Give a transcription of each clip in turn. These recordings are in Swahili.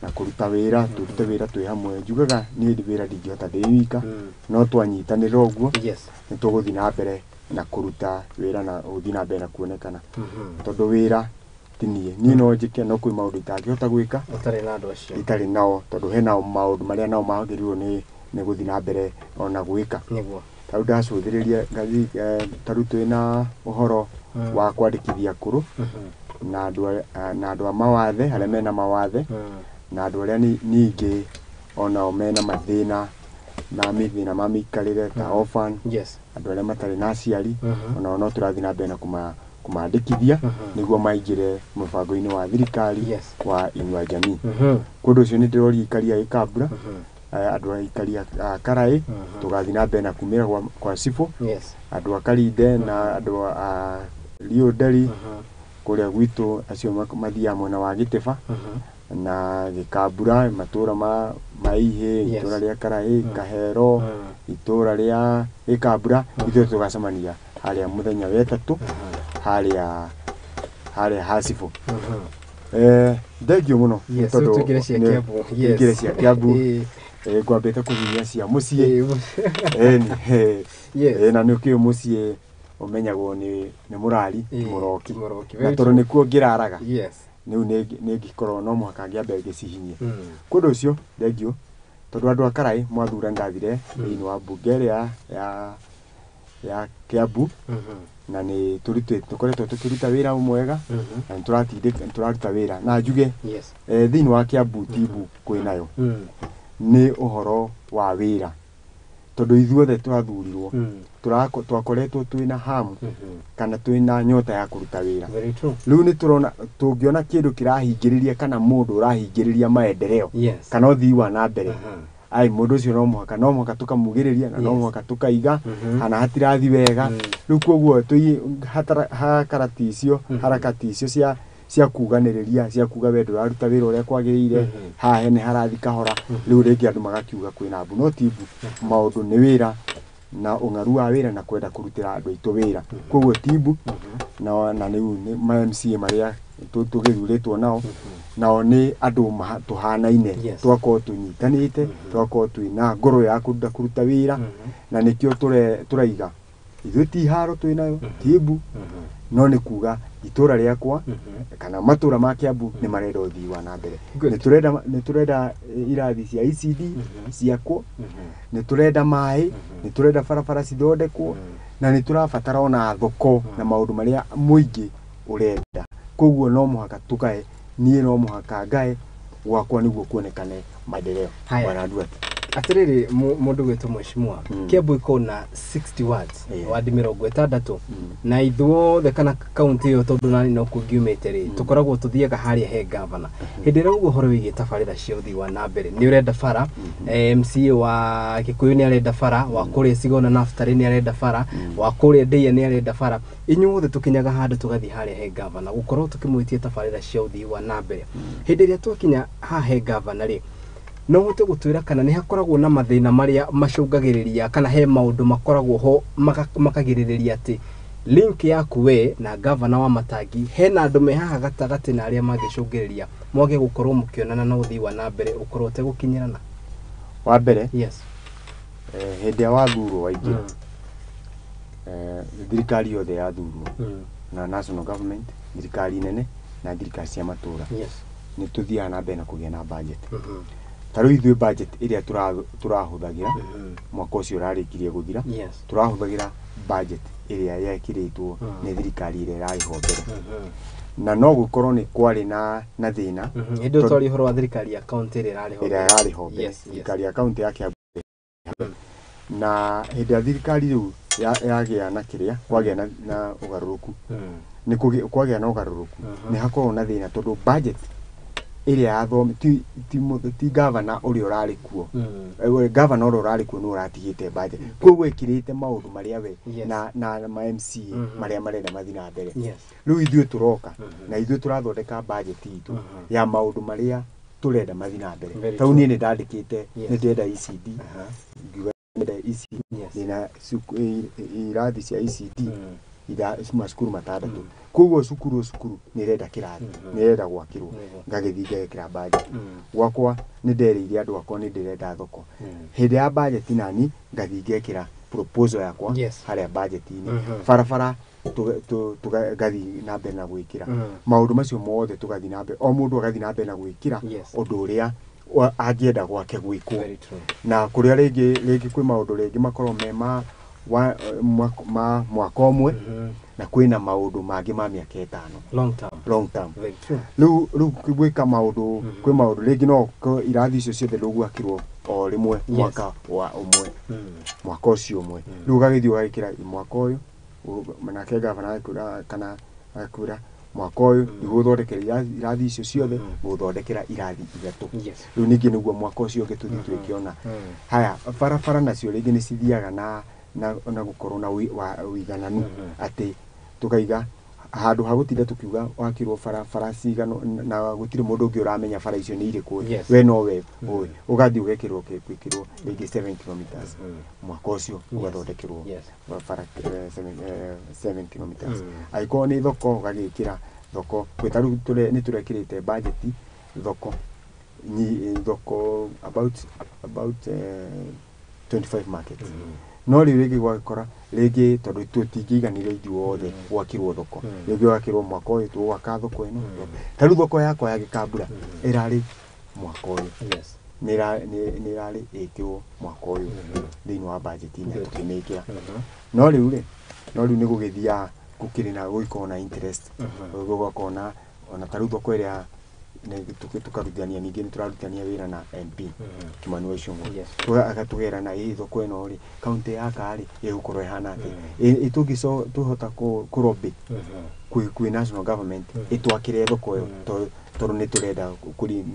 na kuruta wira turute wira twi hamwe njugaga ni wira ndingihota ndĩwika no twanyitanĩra ũguo nĩ tũgũthiĩ na mbere na kuruta wira na gũthiĩ na mbere na kuonekana tondũ wira niĩ no njĩke no kwĩ maũndũ itangĩhota gwĩka ũtarĩ na andũ acio itarĩ nao tondũ hena maũndũ marĩa nao magĩrĩirwo nĩ gũthiĩ na mbere ona gwĩka nĩguo tarĩu ndacũthĩrĩria ngathi tarĩu twĩna ũhoro wa kwandĩkithia akũrũ na andũ a mawathe arĩa mena mawathe na andũ arĩa ningĩ onao mena mathĩna na mĩthĩna ma mĩikarĩre ta orphan andũ arĩa matarĩ na aciari onao no tũrathiĩ na mbere na kũmandĩkithia nĩguo maingĩre mũbango-inĩ wa thirikari wa Inua Jamii. Kũndũ ũcio nĩ ndĩroria ikaria gĩkambura andũ a ikaria Karaĩ tũgathiĩ na mbere na kumĩra kwa Cibũ andũ a Karinde na andũ a Lionderi kũrĩa gwitũ acio mathiaga mwena wa Gĩtĩba na Gĩkambura matũra ma Ihĩ itũra rĩa Karaĩ Kahero itũra rĩa Gĩkambura ithuĩ tũgacemania harĩa mũthenya wa Wetatũ harĩa ha Cibũ. Thengio mũno tondũ ingĩre cia Kiambu ngwambĩte kũhinyia cia mũciĩ na nĩ ũkĩũĩ mũciĩ ũmenyagwo nĩ mũrari mũroki na tondũ nĩkuo ngĩraraga rĩu nĩ ngĩkorwo no mũhaka ngĩambe ngĩcihinyie kũndũ ũcio thengio tondũ andũ a Karaĩ mwathura ndathire thĩinĩ wa mbunge ĩrĩa ya Kiambu na nĩ tũkoretwo tũkĩruta wĩra mwega na tũraruta wĩra na njuge thĩinĩ wa Kiambu Timbu kwĩnayo nĩ ũhoro wa wĩra tondũ ithuothe twathurirwo twakoretwo twĩna hamu kana twĩna nyota ya kũruta wĩra rĩu nĩ tũrona tũngĩona kĩndũ kĩrahingĩrĩria kana mũndũ ũrahingĩrĩria maendeleo kana ũthii wa na mbere mũndũ ũcio no mũhaka tũkamugĩrĩria na no mũhaka tũkaiga kana hatirathi wega rĩu koguo harakati icio cia kuganĩrĩria cia kuga wendo ũraruta wĩra ũrĩa kwagĩrĩire haha nĩ harathi kahora rĩu rĩngĩ andũ magakiuga kwĩna mbu no Timbu maũndũ nĩ wĩra na ũng'aru wa wĩra na kwenda kũrutĩra andũ aitũ wĩra koguo Timbu na rĩu ma MCA marĩa tũgĩthurĩtwo nao nĩ andũ tũhanaine twakorwo tũnyitanĩte twakorwo twĩna ngoro ya kũruta wĩra na nĩkĩo tũraiga ithuĩ ti haro twĩnayo Timbu no nĩ kuga itũra rĩakwa kana matũra ma Kiambu nĩ marenda ũthii wa na mbere nĩ tũrenda irathi cia ECD ciakwo nĩ tũrenda maĩ nĩ tũrenda barabara cithondekwo na nĩ tũrabatara ona thoko na maũndũ marĩa mũingĩ ũrenda koguo no mũhaka tũkae niĩ no mũhaka ngae gwakwa nĩguo kuonekane maendeleo atĩrĩrĩ mũndũ gwĩtwo mheshimiwa Kiambu iko na 60 wards wadi 60 na ithuothe kana kaunti ĩyo tondũ nani no kũngiumĩte rĩ tũkoragwo tũthiaga harĩa he governor hĩndĩ ĩrĩa ũhoro wĩgiĩ tabarĩra cia ũthii wa na mbere nĩ ũrenda bara MCA wa Gĩkũyũ nĩ arenda bara wa kũrĩa Sigona Naftali nĩ arenda bara wa kũrĩa Ndeia nĩ arenda bara inyuothe tũkinyaga handũ tũgathiĩ harĩa he governor gũkorwo tũkĩmwĩtia tabarĩra cia ũthii wa na mbere hĩndĩ ĩrĩa twakinya haha he governor rĩ no hote gũtwĩra kana nĩ hakoragwo na mathĩna marĩa macũngagĩrĩria kana he maũndũ makoragwo ho makagĩrĩrĩria atĩ link yaku we na governor wa Matangi hena andũ me haha gatagatĩ na arĩa mangĩcũngĩrĩria mwage gũkorwo mũkĩonana na ũthii wa na mbere ũkorwo ũtegũkinyĩrana wa mbere hĩndĩ ya wathurwo waingĩ thirikari yothe yathurwo na national government thirikari nene na thirikari cia matũra nĩ tũthiaga na mbere na kũgĩa na budget tarĩu ithuĩ budget ĩrĩa tũrahũthagĩra mwaka ũcio ũrarĩkirie gũthira tũrahũthagĩra budget ĩrĩa yekĩrĩtwo nĩ thirikari ĩrĩa ĩrarĩho mbere na no gũkorwo nĩ kwarĩ na thĩna hĩndĩ ũtwarĩ ũhoro wa thirikari ya kaunti ĩrĩa ĩrarĩho mbere thirikari ya kaunti ya Kiambu na hĩndĩ ya thirikari rĩu yagĩa na kĩrĩa kwagĩa na ũgarũrũku kwagĩa na ũgarũrũku nĩ hakorwo na thĩna tondũ budget ĩrĩa yathome ti governor ũrĩa ũrarĩ kuo governor ũrĩa ũrarĩ kuo nĩ ũratigĩte budget koguo ĩkĩrĩte maũndũ marĩa we na ma MCA marĩa marenda mathiĩ na mbere rĩu ithuĩ tũroka na ithuĩ tũrathondeka budget itũ ya maũndũ marĩa tũrenda mathiĩ na mbere tau niĩ nĩ ndandĩkĩte nĩ ndĩrenda ECD ngiuga ndĩrenda ECD na irathi cia ECD ida masukuru matandatu koguo cukuru ni renda kirathi ni renda gwakirwo ngagithii ngekira budget gwakwa ni ndereire andu akwa ni ndirenda thoko hindi ya budget nani ngathii ngekira proposal yakwa haria budget-ini barabara tugathii na mbere na gwikira maundu macio mothe tugathii na mbere o mundu agathii na mbere na gwikira undu uria angienda gwake gwikwo na kuria ringi kwi maundu ringi makorwo me mwaka umwe na kwina maundu mangi ma miaka 5 long term riu gwika maundu kwi maundu ringi no irathi icio ciothe ndugwakirwo o rimwe mwaka wa umwe mwaka ucio umwe riu gagithii ugagikira mwaka uyu manake gavana akura mwaka uyu niguthondekera irathi icio ciothe guthondekera irathi ithatu riu ningi niguo mwaka ucio ungi tuthi twikiona haya barabara nacio ringi ni cithiaga na gukorwo na uigananu ati tukaiga handu ha gutinda tukiuga wakirwo bara cigano na gutire mundu ungi uramenya bara icio ni iriku we no we ugathi ugekirwo kwikirwo ringi 7 kilometers mwaka ucio ugathondekirwo bara 7 kilometers aiko ni thoko ugagikira thoko gwetaru ni turekirite budget thoko ni thoko about 25 markets no ringi gwakora ringi tondu tutingiganire ithuothe gwakirwo thoko ringi gwakirwo mwaka uyu tugwaka thoko ino taru thoko yakwa ya Gikambura irari mwaka uyu ni irari ikirwo mwaka uyu thiini wa budget ni tukimikira no riu ni gugithia gukiri na guikona interest gugakona ona taru thoko iria tukarutania ningi ni turarutania wira na MP Kimani wa Ichung'wa agatugera na thoko ino ri county ya Kari igukorwo ihana ati itungiso tuhota kurobi kwi national government itwakire thoko yo tondu ni turenda kuri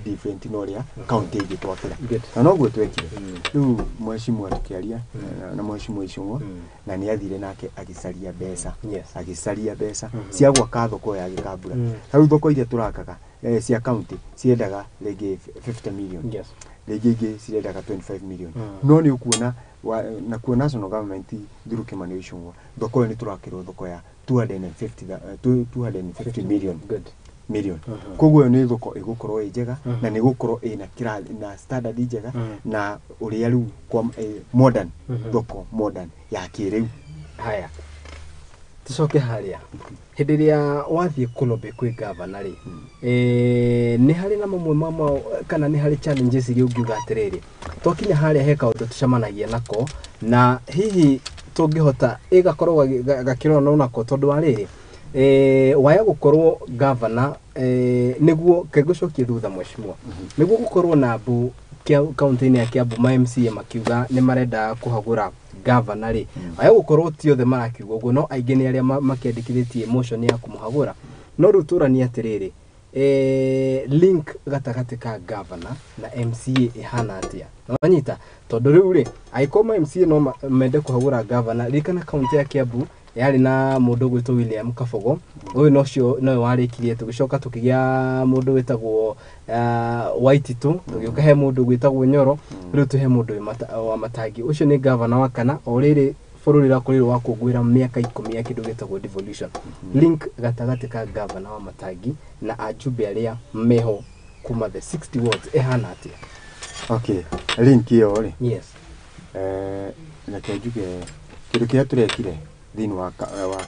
different no ria county igitwakira na noguo twekire riu mheshimiwa tukiaria na mheshimiwa Ichung'wa na ni athire nake agicaria mbeca cia gwaka thoko ya Gikambura riu thoko iria turakaga cia county ciendaga ringi 50 million ringi ciendaga 25 million no ni ukuona na kuona national government through Kimani wa Ichung'wa thoko ni turakirwo thoko ya 250 million koguo ni thoko igukorwo njega na ni gukorwo ina na standard njega na uria riu kwa modern thoko modern ya kiriu haya tucoke haria hindi ria wathie kulobe kwi governor ri ni hari na mamwe mama kana ni hari challenges iri ungiuga atiriri twakinya haria heka undu tucemanagia nako na hihi tungihota igakorwo gakirona unako tondu ariri waya gukorwo governor niguo kegucokie thutha mheshimiwa niguo gukorwo na mbu county-ini ya Kiambu ma MCA makiuga ni marenda kuhagura governor ri aya gukorwo ti othe marakiuga uguo no aingi ni aria makiandikithitie motion ya kumuhagura no ruturani atiriri link gatagati ka governor na MCA ihana atia nonyita tondu riu ri aiko ma MCA no mende kuhagura governor rikana county ya Kiambu yari na mundu gwitwo William Kabogo uyu nocio no warikirie tugicoka tukigia mundu witagwo Waititu tugiuka he mundu gwitagwo Nyoro riu tuhe mundu wa Matangi ucio ni governor wa kana oriri bururi rakorirwo wa kugwira miaka 10 ya kindu gitagwo devolution link gatagati ka governor wa Matangi na ajumbe aria meho kuma the 60 wards ehana atia okay link iyo ri yes na kejuge kindu kia turekire thini wa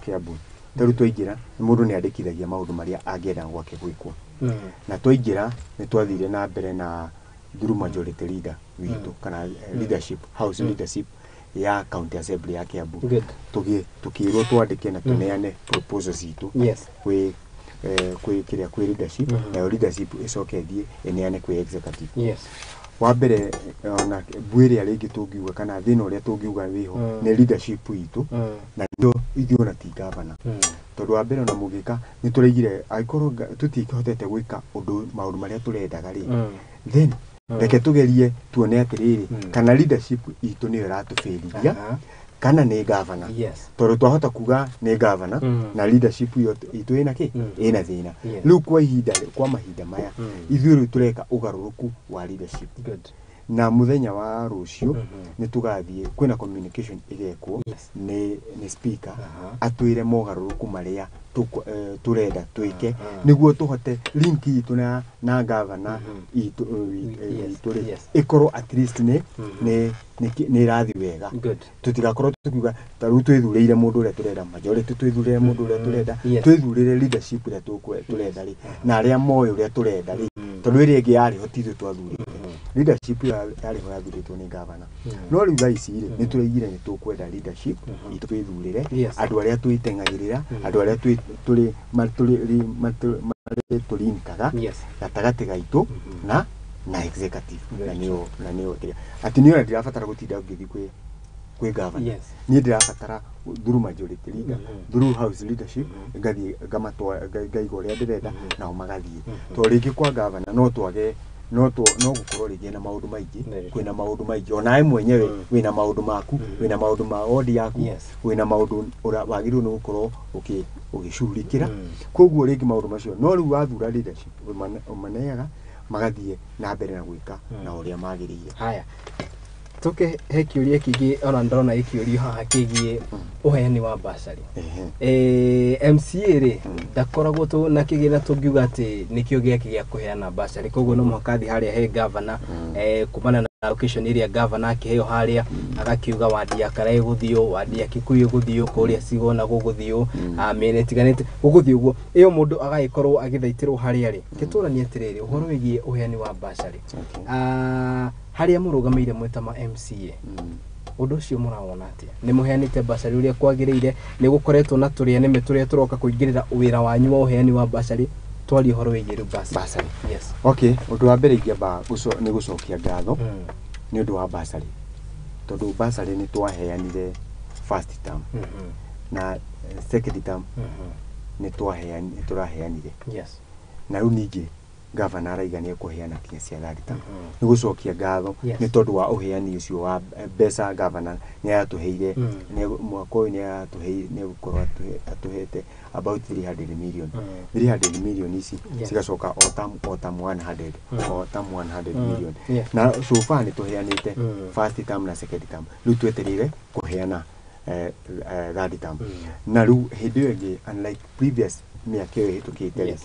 Kiambu taru twaingira mundu ni andikithagia maundu maria angienda gwake gwikwo na twaingira ni twathire na mbere na through majority leader witu kana leadership house leadership ya county assembly ya Kiambu tukirwo twandike na tuneane proposals itu kwi kiria kwi leadership na leadership icokethie eneane kwi executive wa mbere ona bwire aringi tungiuga kana thina uria tungiuga wiho ni leadership itu na ndo ithiona ti governor tondu wa mbere ona mugika ni turaigire aikorwo tutikihotete gwika undu maundu maria turendaga ri then reke tugerie tuone atiriri kana leadership itu ni ratufiriria kana ni governor tondu twahota kuga ni governor na leadership itu ina ki ina thina riu kwa mahinda maya ithuĩ tureka ugaruruku wa leadership na muthenya wa rucio ni tugathie kwina communication igekwo ni speaker atwire mogaruruku maria turenda twike niguo tuhote link itu na governor itu ikorwo at least ni rathi wega tutigakorwo tukiuga taru twithureire mundu uria turenda majority twithurire mundu uria turenda twithurire leadership uria turenda ri na aria moyo uria turenda ri tondu iri ingi yari hotithio twathurite leadership yari ho yathuritwo ni governor no riu thaici ri ni tureigire ni tukwenda leadership itwithurire andu aria twitengagirira andu aria turi turinkaga gatagati gaitu na executive na niyo ati niyo ndirabatara gutinda ngithi kwi governor ni ndirabatara through majority leader through house leadership ngathi ngaiga uria ndirenda nao magathie to ringi kwa governor no twage no gukorwo ringi na maundu maingi kwina maundu maingi ona mwenyewe wina maundu maku wina maundu ma odi yaku wina maundu ura wagiru no gukorwo ugicurikira koguo ringi maundu macio no riu wathura leadership umaneaga magathie na mbere na gwika na uria magirire haya tuke he kiuria kingi ona ndona ikiurio haha kigie uheani wa basari MCA ri ndakoragwo tu na kigina tungiuga ati nikio giake gia kuheana basari koguo no muhakathi haria he governor kumana na location iria governor akiheo haria agakiuga wadi ya Karai guthio wadi ya Kikuyu guthio kuria Sigona guthio amene tiganite guthio uguo iyo mundu agaikorwo agithaitirwo haria ri kiturania atiriri uhoro wigie uheani wa basari haria murugameire mweta ma MCA undu ucio murawona atia ni muheanite basari uria kwagirire ni gukoretwo na turia nime turia turoka kuingirira wira wanyu wa uheani wa basari twali horo wigiru basari yes okay undu wa mbere ingeba ni gucokia ngatho ni undu wa basari tondu basari ni twaheanire first term na second term ni turaheanire yes na riu ningi governor araigania kuheana kinya cia third term ni gucokia ngatho ni tondu wa uheani ucio wa mbeca governor ni atuheire ni mwaka uyu ni atuheire ni gukorwo atuhete about 300 million 300 million ici cigacoka o tam 100 million na so far ni tuheanite first term na second term riu tweterire kuheana third term na riu hindi iyo ingi unlike previous miaka iyo hitukite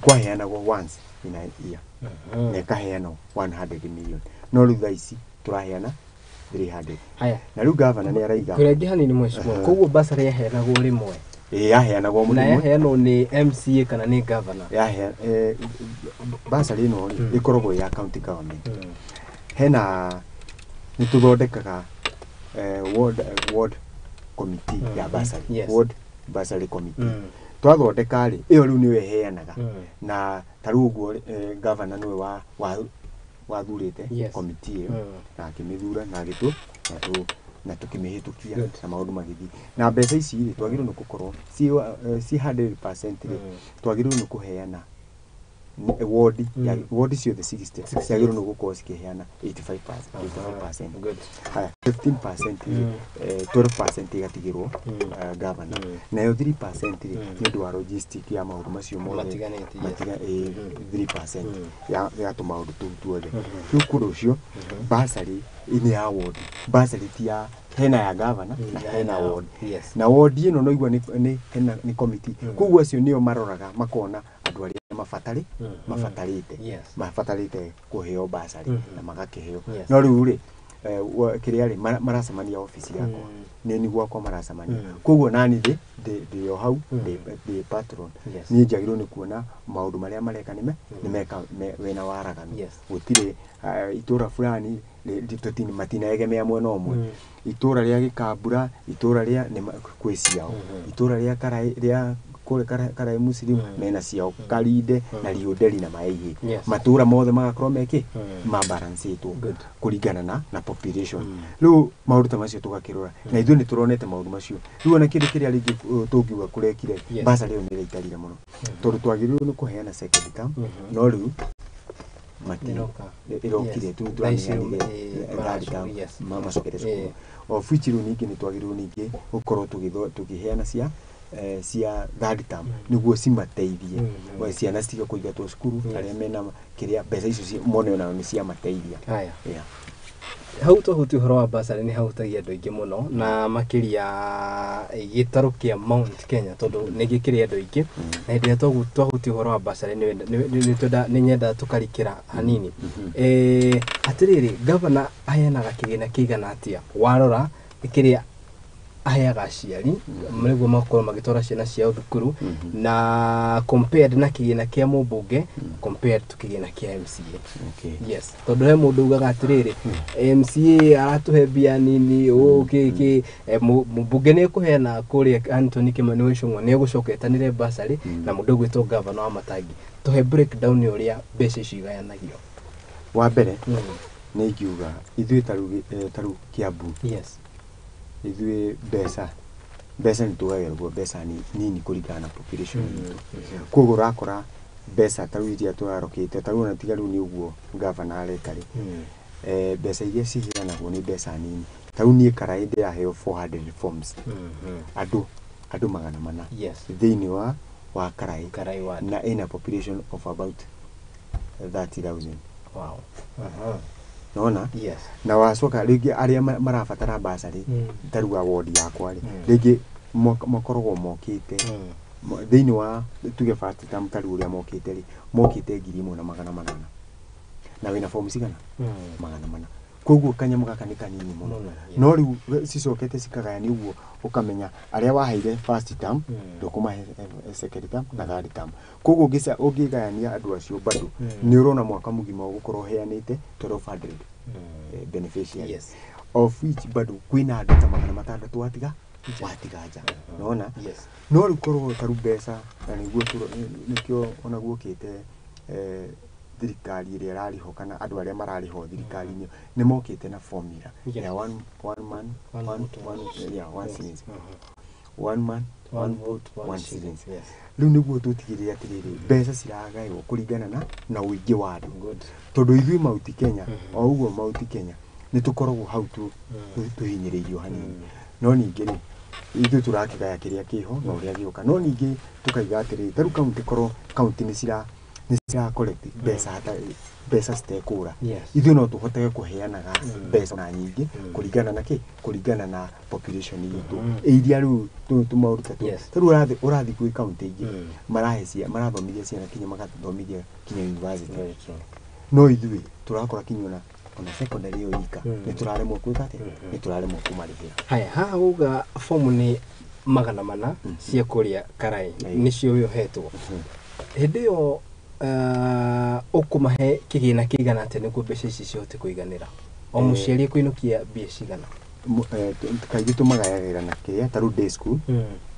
kwaheanagwo once in a year na kaheano 100 million no riu thaici turaheana 300 haya na riu governor ni araiga kurengi hanini mweshimwa koguo basari yaheanagwo rimwe yaheanagwo na yaheanwo ni MCA kana ni governor basari no ikoragwo ya county government hena ni tuthondekaga ward committee ya basari ward basari committee twathondeka ri iyo riu niwe heanaga na taru uguo governor niwe wathurite committee na akimithura na gitu na tukimihitukia na maundu magithi na mbeca ici ri twagirwo ni gukorwo si 100% ri twagirwo ni kuheana ward ya ward cio the 60 ciagirwo ni gukorwo cikiheana 85% good haya 15% 12% igatigirwo governor na yo 3% ni ndu wa logistic ya maundu macio mothe matiga 3% ya to maundu tuothe riu kundu ucio basari ini ya ward basari tia hena ya governor na hena ward na ward ino no igwa ni committee kuguo acio nio maroraga makona andu aria mafatarite kuheo basari na magakiheo no riu ri kiria ri maracemania office yako ni niguo kwa maracemania kuguo nani ndi yo hau ndi patron ni njagirwo ni kuona maundu maria mareka nimeka wena waraganu gutire itura fulani ditotini matinaegemea mwena omwe itura ria Gikambura itura ria ni kwiciao itura ria Karai Muslim mena ciao Karinde na Rioderi na Maihi matura mothe magakorwo meki ma balance itu kuringana na population riu maundu ta macio tugakirora na ithuĩ ni turonete maundu macio riu ona kindu kiria ringi tungiuga kurekire basari yo ni itarire muno tondu twagirirwo ni kuheana second term no riu irokire tu tuanire macokere cukuru ofici riu ningi ni twagirirwo ningi gukorwo tugiheana cia cia third term niguo cimateithie ciana citige kũingatwo cukuru arĩa mena kĩrĩa mbeca icio mone ona nĩ cia mateithia. Haya, hau twahuti ũhoro wa bursary nĩ hahutagia andũ aingĩ mũno na makĩria gĩtarũ kĩa Mount Kenya tondũ nĩ gĩkĩrĩ andũ aingĩ na hĩndĩ ĩrĩa twahuti ũhoro wa bursary nĩ nyenda tũkarikĩra hanini. Atĩrĩrĩ, gavana aheanaga kĩgĩna kĩigana atĩa warora kĩrĩa aheaga aciari nĩguo makorwo magĩtwara ciana ciao thukuru na compared na kĩgĩna kĩa mũmbunge compared to kĩgĩna kĩa MCA? Yes, tondũ he mũndũ ugaga atĩrĩrĩ, MCA aratuhe mbia nini mũmbunge nĩ ekũheana kũrĩa Anthony Kimani Ichung'wa nĩ egũcoka etanĩre bursary na mũndũ ũgwĩtwo gavana wa Matangi. Tũhe breakdown ũrĩa mbeca icio igayanagio. Wa mbere nĩ ingiuga ithuĩ tarũ Kiambu, ithuĩ mbeca nĩ tũgayagwo mbeca nini kũringana na population itũ. Koguo ũrakora mbeca tarũ iria tũrarokete tarũ ona tiga rĩu nĩ ũguo gavana areka rĩ, mbeca iria ciheanagwo nĩ mbeca nini. Tarũ niĩ Karai ndĩraheo 400 forms andũ 400 thĩinĩ wa Karai na ina population of about 30,000. Wow. Naona? Yes. Na wacoka rĩngĩ arĩa marabatara bursary tarũ wa ward yakwa rĩ, rĩngĩ makoragwo mokĩte thĩinĩ wa tuge first term tarũ ũrĩa mokĩte rĩ, mokĩte 1,800 na wĩna form cigana 400. Koguo kanyamũ gaka nĩ kanini mũno. No rĩu cicokete cikagayani ũguo ũkamenya arĩa waheire first term ndũkũmahe second term na third term. Koguo ũngĩgayania andũ acio bado nĩ ũrona mwaka mũgima ũgũkorwo heanĩte 1,200 beneficiaries of which bado kwĩna andũ ta 600 watiga nja. Naona? No rĩu korwo tarũ mbeca na nĩkĩo ona guokĩte thirikari ĩrĩa ĩrarĩho kana andũ arĩa mararĩho thirikari-inĩ nĩ mokĩte na formula ya one man one vote one citizen. Rĩu nĩguo tũtigĩrĩre atĩrĩrĩ mbeca ciragaywo kũringana na ũingĩ wa andũ, tondũ ithuĩ Mount Kenya o ũguo Mount Kenya nĩ tũkoragwo hau tũhinyĩrĩirio hanini. No ningĩ rĩ ithuĩ tũrakĩgaya kĩrĩa kĩho na ũrĩa gĩoka. No ningĩ tũkaiga atĩrĩrĩ tarũ kaunti korwo kaunti nĩ cira collect mbeca citekũra, ithuĩ no tũhotage kũheanaga mbeca na nyingĩ kũringana na population itũ iria rĩu tũmaũndũ tarũ ũrathiĩ kwĩ kaunti ingĩ marathomithia ciana kinya magathomithia kinya university. No ithuĩ tũrakora kinya ona secondary ĩyo ika nĩ tũraremwo kwĩka atĩ nĩ tũraremwo kũmarĩhĩra. Haya, haha uga fomu nĩ 400 cia kũrĩa Karai nĩcio wĩohetwo. Hĩndĩ ĩyo ũkũmahe kĩgĩna kĩigana atĩa nĩguo mbeca ici cihote kũiganĩra o mũciari kũinũkia mbia cigana? Kaingĩ tũmagayagĩra na kĩrĩa tarũ day school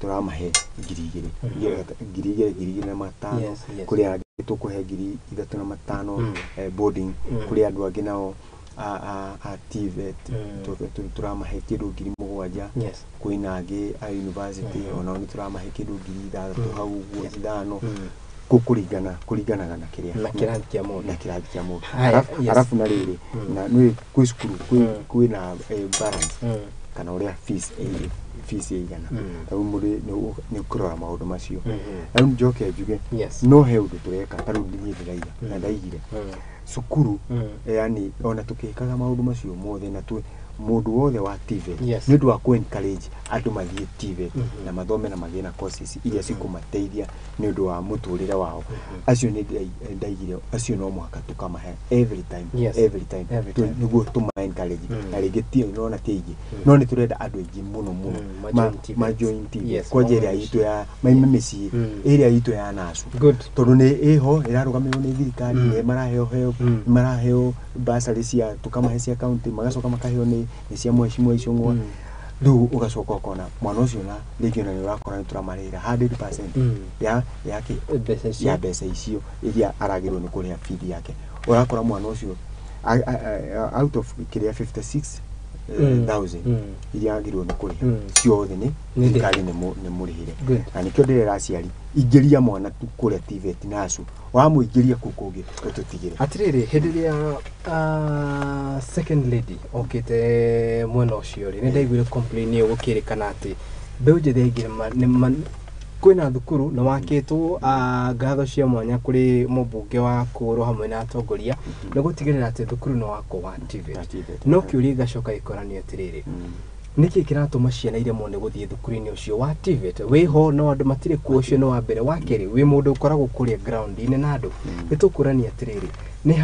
tũramahe 2,500 kũrĩ angĩ tũkũhe 3,500 boarding kũrĩ andũ angĩ nao TVET tũramahe kĩndũ 7,000 kwĩna angĩ a university onao nĩ tũramahe kĩndũ 3,000 hau ũguo 5 kũringanaga na kĩrĩa na kĩrathi kĩa mũndũ. Arabu na rĩrĩ na nĩ kwĩ cukuru kwĩna balance kana ũrĩa fees ĩigana. Rĩu mũndũ nĩ ũkũrora maũndũ macio. Rĩu njoke njuge no he ũndũ tũreka tarũ niĩ ndĩraiga na ndaigire cukuru yani ona tũkĩkaga maũndũ macio mothe na mũndũ wothe wa TVET nĩ ũndũ wa encourage andũ mathiĩ TVET na mathome na magĩe na courses iria cikũmateithia nĩ ũndũ wa mũtũrĩre wao. Acio nĩ ndaigire acio no mũhaka tũkamahe every time nĩguo tũma encourage na rĩngĩ ti ũrona tĩingĩ no nĩ tũrenda andũ aingĩ mũno ma join TVET kwa njĩra itũ ya maime mĩciĩ ĩrĩa itũ ya nacu tondũ nĩ ĩho ĩrarũgamĩrĩrwo nĩ thirikari nĩ maraheo bursary cia tũkamahe cia county magacoka makaheo nĩ cia Mheshimiwa Ichung'wa. Rĩu ũgacoka ũkona mwana ũcio na rĩngĩ ona nĩ ũrakora nĩ tũramarĩhĩra 100% ya mbeca icio iria aragĩrwo nĩ kũrĩha feed yake. Ũrakora mwana ũcio out of kĩrĩa 56,000 iria agĩrĩrwo nĩ kũrĩha ciothe nĩ thirikari nĩ mũrĩhĩre. Na nĩkĩo ndĩrera aciari ingĩria mwana tu kũrĩa TVET nacu wamũingĩria kũu kũngĩ ũtũtigĩre. Atĩrĩrĩ, hĩndĩ ĩrĩa second lady okĩte mwena ũcio rĩ nĩ ndaiguire complain ĩyo gũkĩrĩkana atĩ mbeũ njĩthĩ aingĩ kwĩna thukuru na wakĩtwo ngatho cia mwanya kũrĩ mũmbunge wa Kũrũ hamwe na atongoria nĩ gũtigĩrĩra atĩ thukuru no wako wa TVET no kĩũria gacoka ĩkoranio atĩrĩrĩ nĩkĩ kĩratũma ciana irĩa mone gũthiĩ thukuru-inĩ ũcio wa TVET wĩho no andũ matirĩ kuo ũcio no wa mbere wa kerĩ wĩ mũndũ ũkoragwo kũrĩa ground-inĩ na andũ nĩtũkũrania atĩrĩrĩ nĩ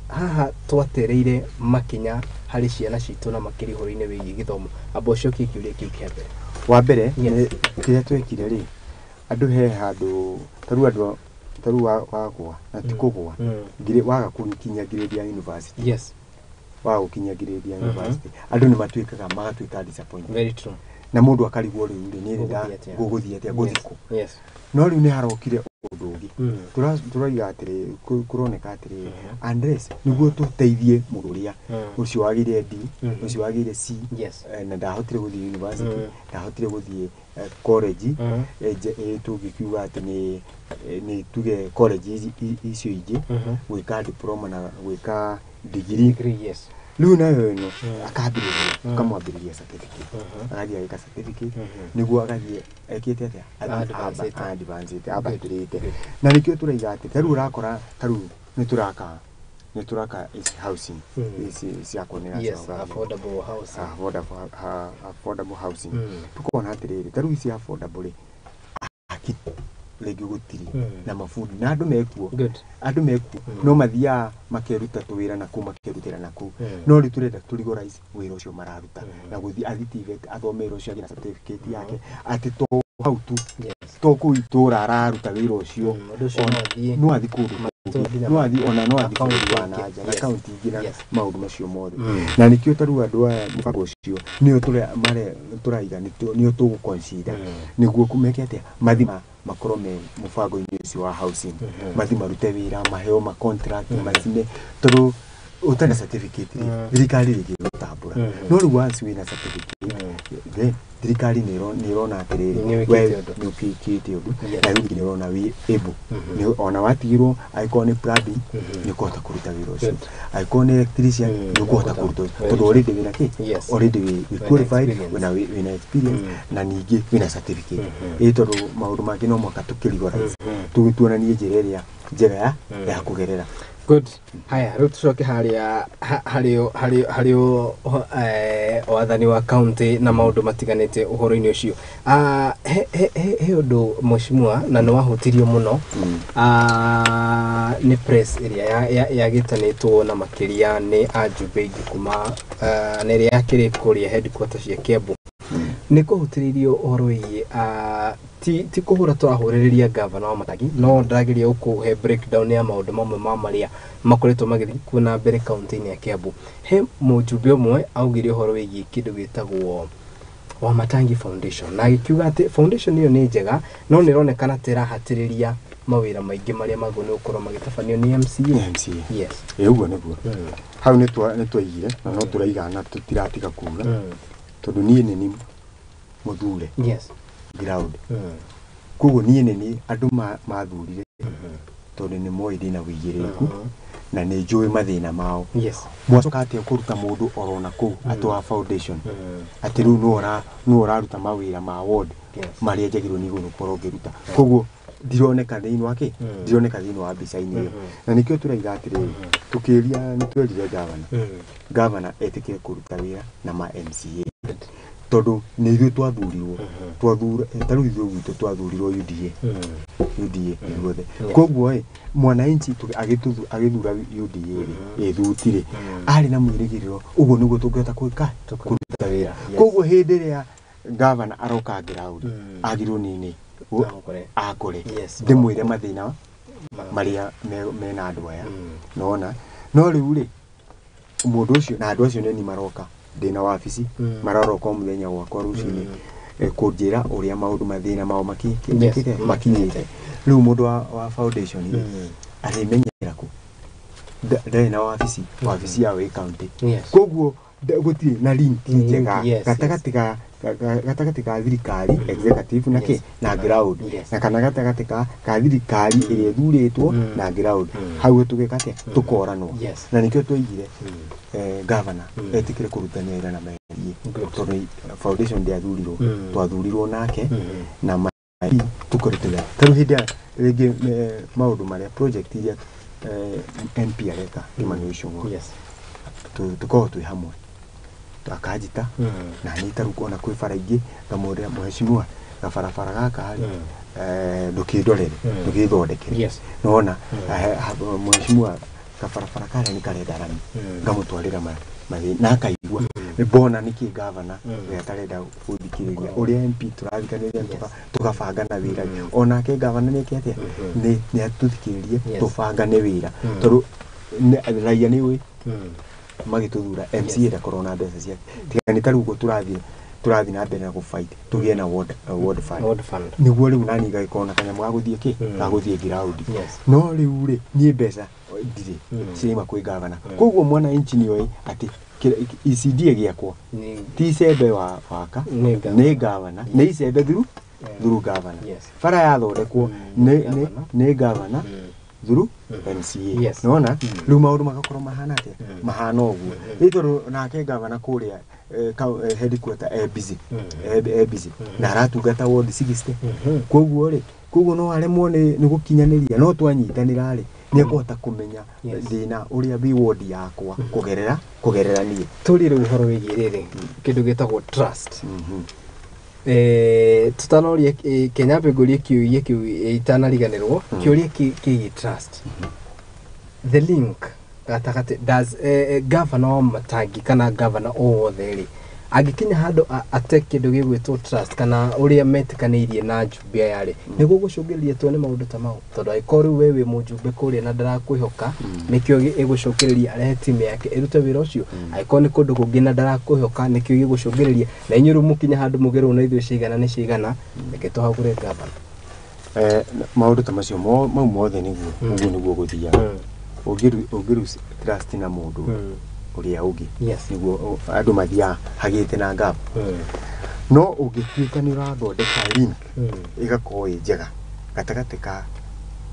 haha twatereire makinya harĩ ciana citũ na makĩria ũhoro-inĩ wĩgiĩ gĩthomo amba ũcokie kĩũria kĩu kĩa mbere wa mbere kĩrĩa twekire rĩ andũ he handũ taru wagwa na ti kũgwa waga kũkinya grade ya university yes waga gũkinya grade ya university andũ nĩ magatuĩka disappointed very true na mũndũ akarigwo rĩu nĩ nĩrenda gũgũthiĩ atĩa gũthikũ yes no rĩu nĩ harokire ũndũ ũngĩ tũroiga atĩrĩ kũroneka atĩrĩ Andres nĩguo tũteithie mũndũ ũrĩa ũcio wagĩire D ũcio wagĩire C na ndahotire gũthiĩ university ndahotire gũthiĩ college tũngĩkiuga atĩ nĩ tuge college icio ingĩ gwĩka diploma na gwĩka degree rĩu nayo ĩno akambĩrĩria ũkamwambĩrĩria certificate agathiĩ agĩka certificate nĩguo agathiĩ ekĩte atĩa advanced abandĩrĩte na nĩkĩo tũraiga atĩ tarĩu ũrakora tarĩu nĩ tũraka housing cia kuonera affordable housing tukona atĩrĩrĩ tarĩu ici affordable rĩngĩ gũtiri na mabundi na andũ mekuo no mathiaga makeruta tũwĩra na kũu makerutĩra na kũu no rĩu tũrenda tũrigorize wĩra ũcio mararuta na gũthiĩ athi TVET athome wĩra ũcio agĩe na certificate yake atĩ to hau tu to kũu itũra araruta wĩra ũcio no athi kũndũ no athi kũndũ wa nanja na kaunti ingĩ na maũndũ macio mothe na nĩkĩo tarĩu andũ aya mũbango ũcio nĩo tũraiga nĩo tũgũconsider nĩguo kũmeke atĩa mathima makorwo me mũbango-inĩ ũcio wa housing mathi marute wĩra maheo ma contract macine tondũ ũtarĩ certificate thirikari rĩngĩ gũtambũra no rĩu once wĩna certificate thirikari nĩ ĩrona atĩrĩrĩ nĩ ũkĩkĩte ũndũ na rĩu nĩ ĩrona wĩ able ona watigirwo angĩkorwo nĩ plumbing nĩ ũkũhota kũruta wĩra ũcio angĩkorwo nĩ electrician nĩ ũkũhota kũruta tondũ already wĩna kĩ already wĩ qualified wĩna experience na ningĩ wĩna certificate tondũ maũndũ mangĩ no mwaka tũkĩrigorize tuonanie njĩra ĩrĩa njega ya kũgerera good haya rĩu tũcoke harĩ wathani wa county na maũndũ matiganĩte ũhoro-inĩ ũcio he ũndũ mheshimiwa na nĩ wahutirio mũno nĩ press ĩrĩa yagĩtanĩtwo na makĩria nĩ ajumbe aingĩ kuma na ĩrĩa yakĩrĩ kũrĩa headquarters cia Kiambu nĩ kũhutĩrĩirio ũhoro wĩgiĩ ti kũhũra tũrahũrĩrĩria gavana wa Matagi no ndagĩria gũkũhe breakdown ya maũndũ mamwe marĩa makoretwo magĩthiĩ kuona mbere kaunti-inĩ ya Kiambu he mũjumbe ũmwe augire ũhoro wĩgiĩ kĩndũ gĩtagwo Wamatangi Foundation na agĩkiuga atĩ foundation ĩyo nĩ njega no nĩ ĩronekana ta ĩrahatĩrĩria mawĩra maingĩ marĩa maguo nĩ gũkorwo magĩtabanio nĩ MCA yes ũguo nĩguo hau nĩ twaigire na no tũraiga na tũtiratiga kuga tondũ niĩ nĩ ni mũthure ground koguo niĩ nĩ andũ mathurire tondũ nĩ moĩ ndĩ na wĩigĩrĩrĩku na nĩ njũĩ mathĩna mao mwacoka atĩa kũruta mũndũ orona kũu atwa foundation atĩ rĩu nĩ ũraruta mawĩra ma ward marĩa njagĩrĩirwo nĩ gũkorwo ngĩruta koguo ndironeka thĩinĩ wa kĩ ndironeka thĩinĩ wa mbica-inĩ ĩyo na nĩkĩo tũraiga atĩrĩrĩ tũkĩũria nĩ twerire gavana etĩkĩre kũruta wĩra na ma MCA tondũ nĩ ithuĩ twathurirwo tarĩu ithuĩ gwitũ twathurirwo UDA ithuothe koguo mwananchi agĩthura UDA ĩthutirĩ arĩ na mwĩrĩgĩrĩro ũguo nĩguo tũngĩhota kũruta wĩra koguo hĩndĩ ĩrĩa gavana aroka ground agirwo nini akore ndĩmwĩre mathĩna marĩa mena andũ aya nona no rĩu rĩ mũndũ ũcio na andũ acio nĩ maroka ndĩna wabici maroka mũthenya gwakwa rũcinĩ kũnjĩra ũrĩa maũndũ mathĩna mao makinyĩte rĩu mũndũ wa foundation arĩmenyera kũ ndarĩ na wabici yao ĩ county koguo gũtirĩ na link njega gatagatĩ ga gatagati ka thirikari executive na ke na ground na kana gatagati ka thirikari ĩrĩa ĩthurĩtwo na ground hau tugekate tukoranwo na nikio tũigire governor etikire kurutania ira na meri tondũ foundation ya thurirwo twathurirwo nake na tukorete taru hĩndĩ rĩngĩ maũndũ marĩa project iria MP areka Emmanuel Shong'o tukorwo twĩ hamwe akajita na nyita rukuona kwĩ bara ingĩ ngamũrĩa mheshimiwa gabarabara gaka harĩ ndũkĩndorere ndũgĩthondekere nona mheshimiwa gabarabara karĩa nĩ karenda rami ngamũtwarĩra na akaigua mbona nĩkĩ governor atarenda gũthikĩrĩria ũrĩa MP tũrathikanĩria tũgabangana wĩra onake governor nĩkĩ atĩa nĩ atũthikĩrĩrie tũbangane wĩra tondũ raia nĩ ũĩ magĩtũthura MCA ndakorwo na mbeca ciake tiga nĩ tarĩu tũrathiĩ na mbere na gũfight tũgĩe na ward fund nĩguo rĩu nani gagĩkorwo na kanyamũ gagũthiĩ gagũthiĩ ground no rĩu rĩ niĩ mbeca ndirĩ ciaima kwĩ governor koguo mwana inchi nĩoĩ atĩ ECD gĩakwa ti icembe waka nĩ governor nĩ icembe through governor bara yathondekwo nĩ governor through MCA nona rĩu maũndũ magakorwo mahana atĩa mahana ũguo nĩ tondũ nake governor kũrĩa headquarter busy na aratungata ward 60 koguo no aremwo nĩ gũkinyanĩria no twanyitanĩra rĩ nĩ ekũhota kũmenya thĩna ũrĩa wĩ ward yakwa kũgerera niĩ tũrire ũhoro wĩgiĩ rĩrĩ kĩndũ gĩtagwo trust tutanoria Kenya mbĩngũrie kĩũria kĩu itanariganĩrwo kĩũria kĩgiĩ trust the link gatagatĩ does governor Matangi kana governor wothe rĩ angĩkinya handũ ate kĩndũ gĩgwĩtwo trust kana ũrĩa metĩkanĩirie na njumbe yarĩ nĩguo gũcũngĩrĩria tuone maũndũ ta mau tondũ angĩkorwo rĩu we wĩ mũjumbe kũrĩa na ndarakwĩhoka nĩkĩo ĩgũcũngĩrĩria arehe timu yake ĩrute wĩra ũcio angĩkorwo nĩ kũndũ kũngĩ na ndarakwĩhoka nĩkĩo gĩgũcũngĩrĩria na inyuĩ rĩu mũkinya handũ mũgerwo na ithuĩ cigana nĩ cigana reke tũhagũre governor maũndũ ta macio mau mothe nĩguo gũthiaga ũngĩru trust na mũndũ ũrĩa ũngĩ nĩguo andũ mathiaga hagĩte na ngabo no ũngĩtuĩka nĩ ũrathondeka link ĩgakorwo ĩ njega gatagatĩ ka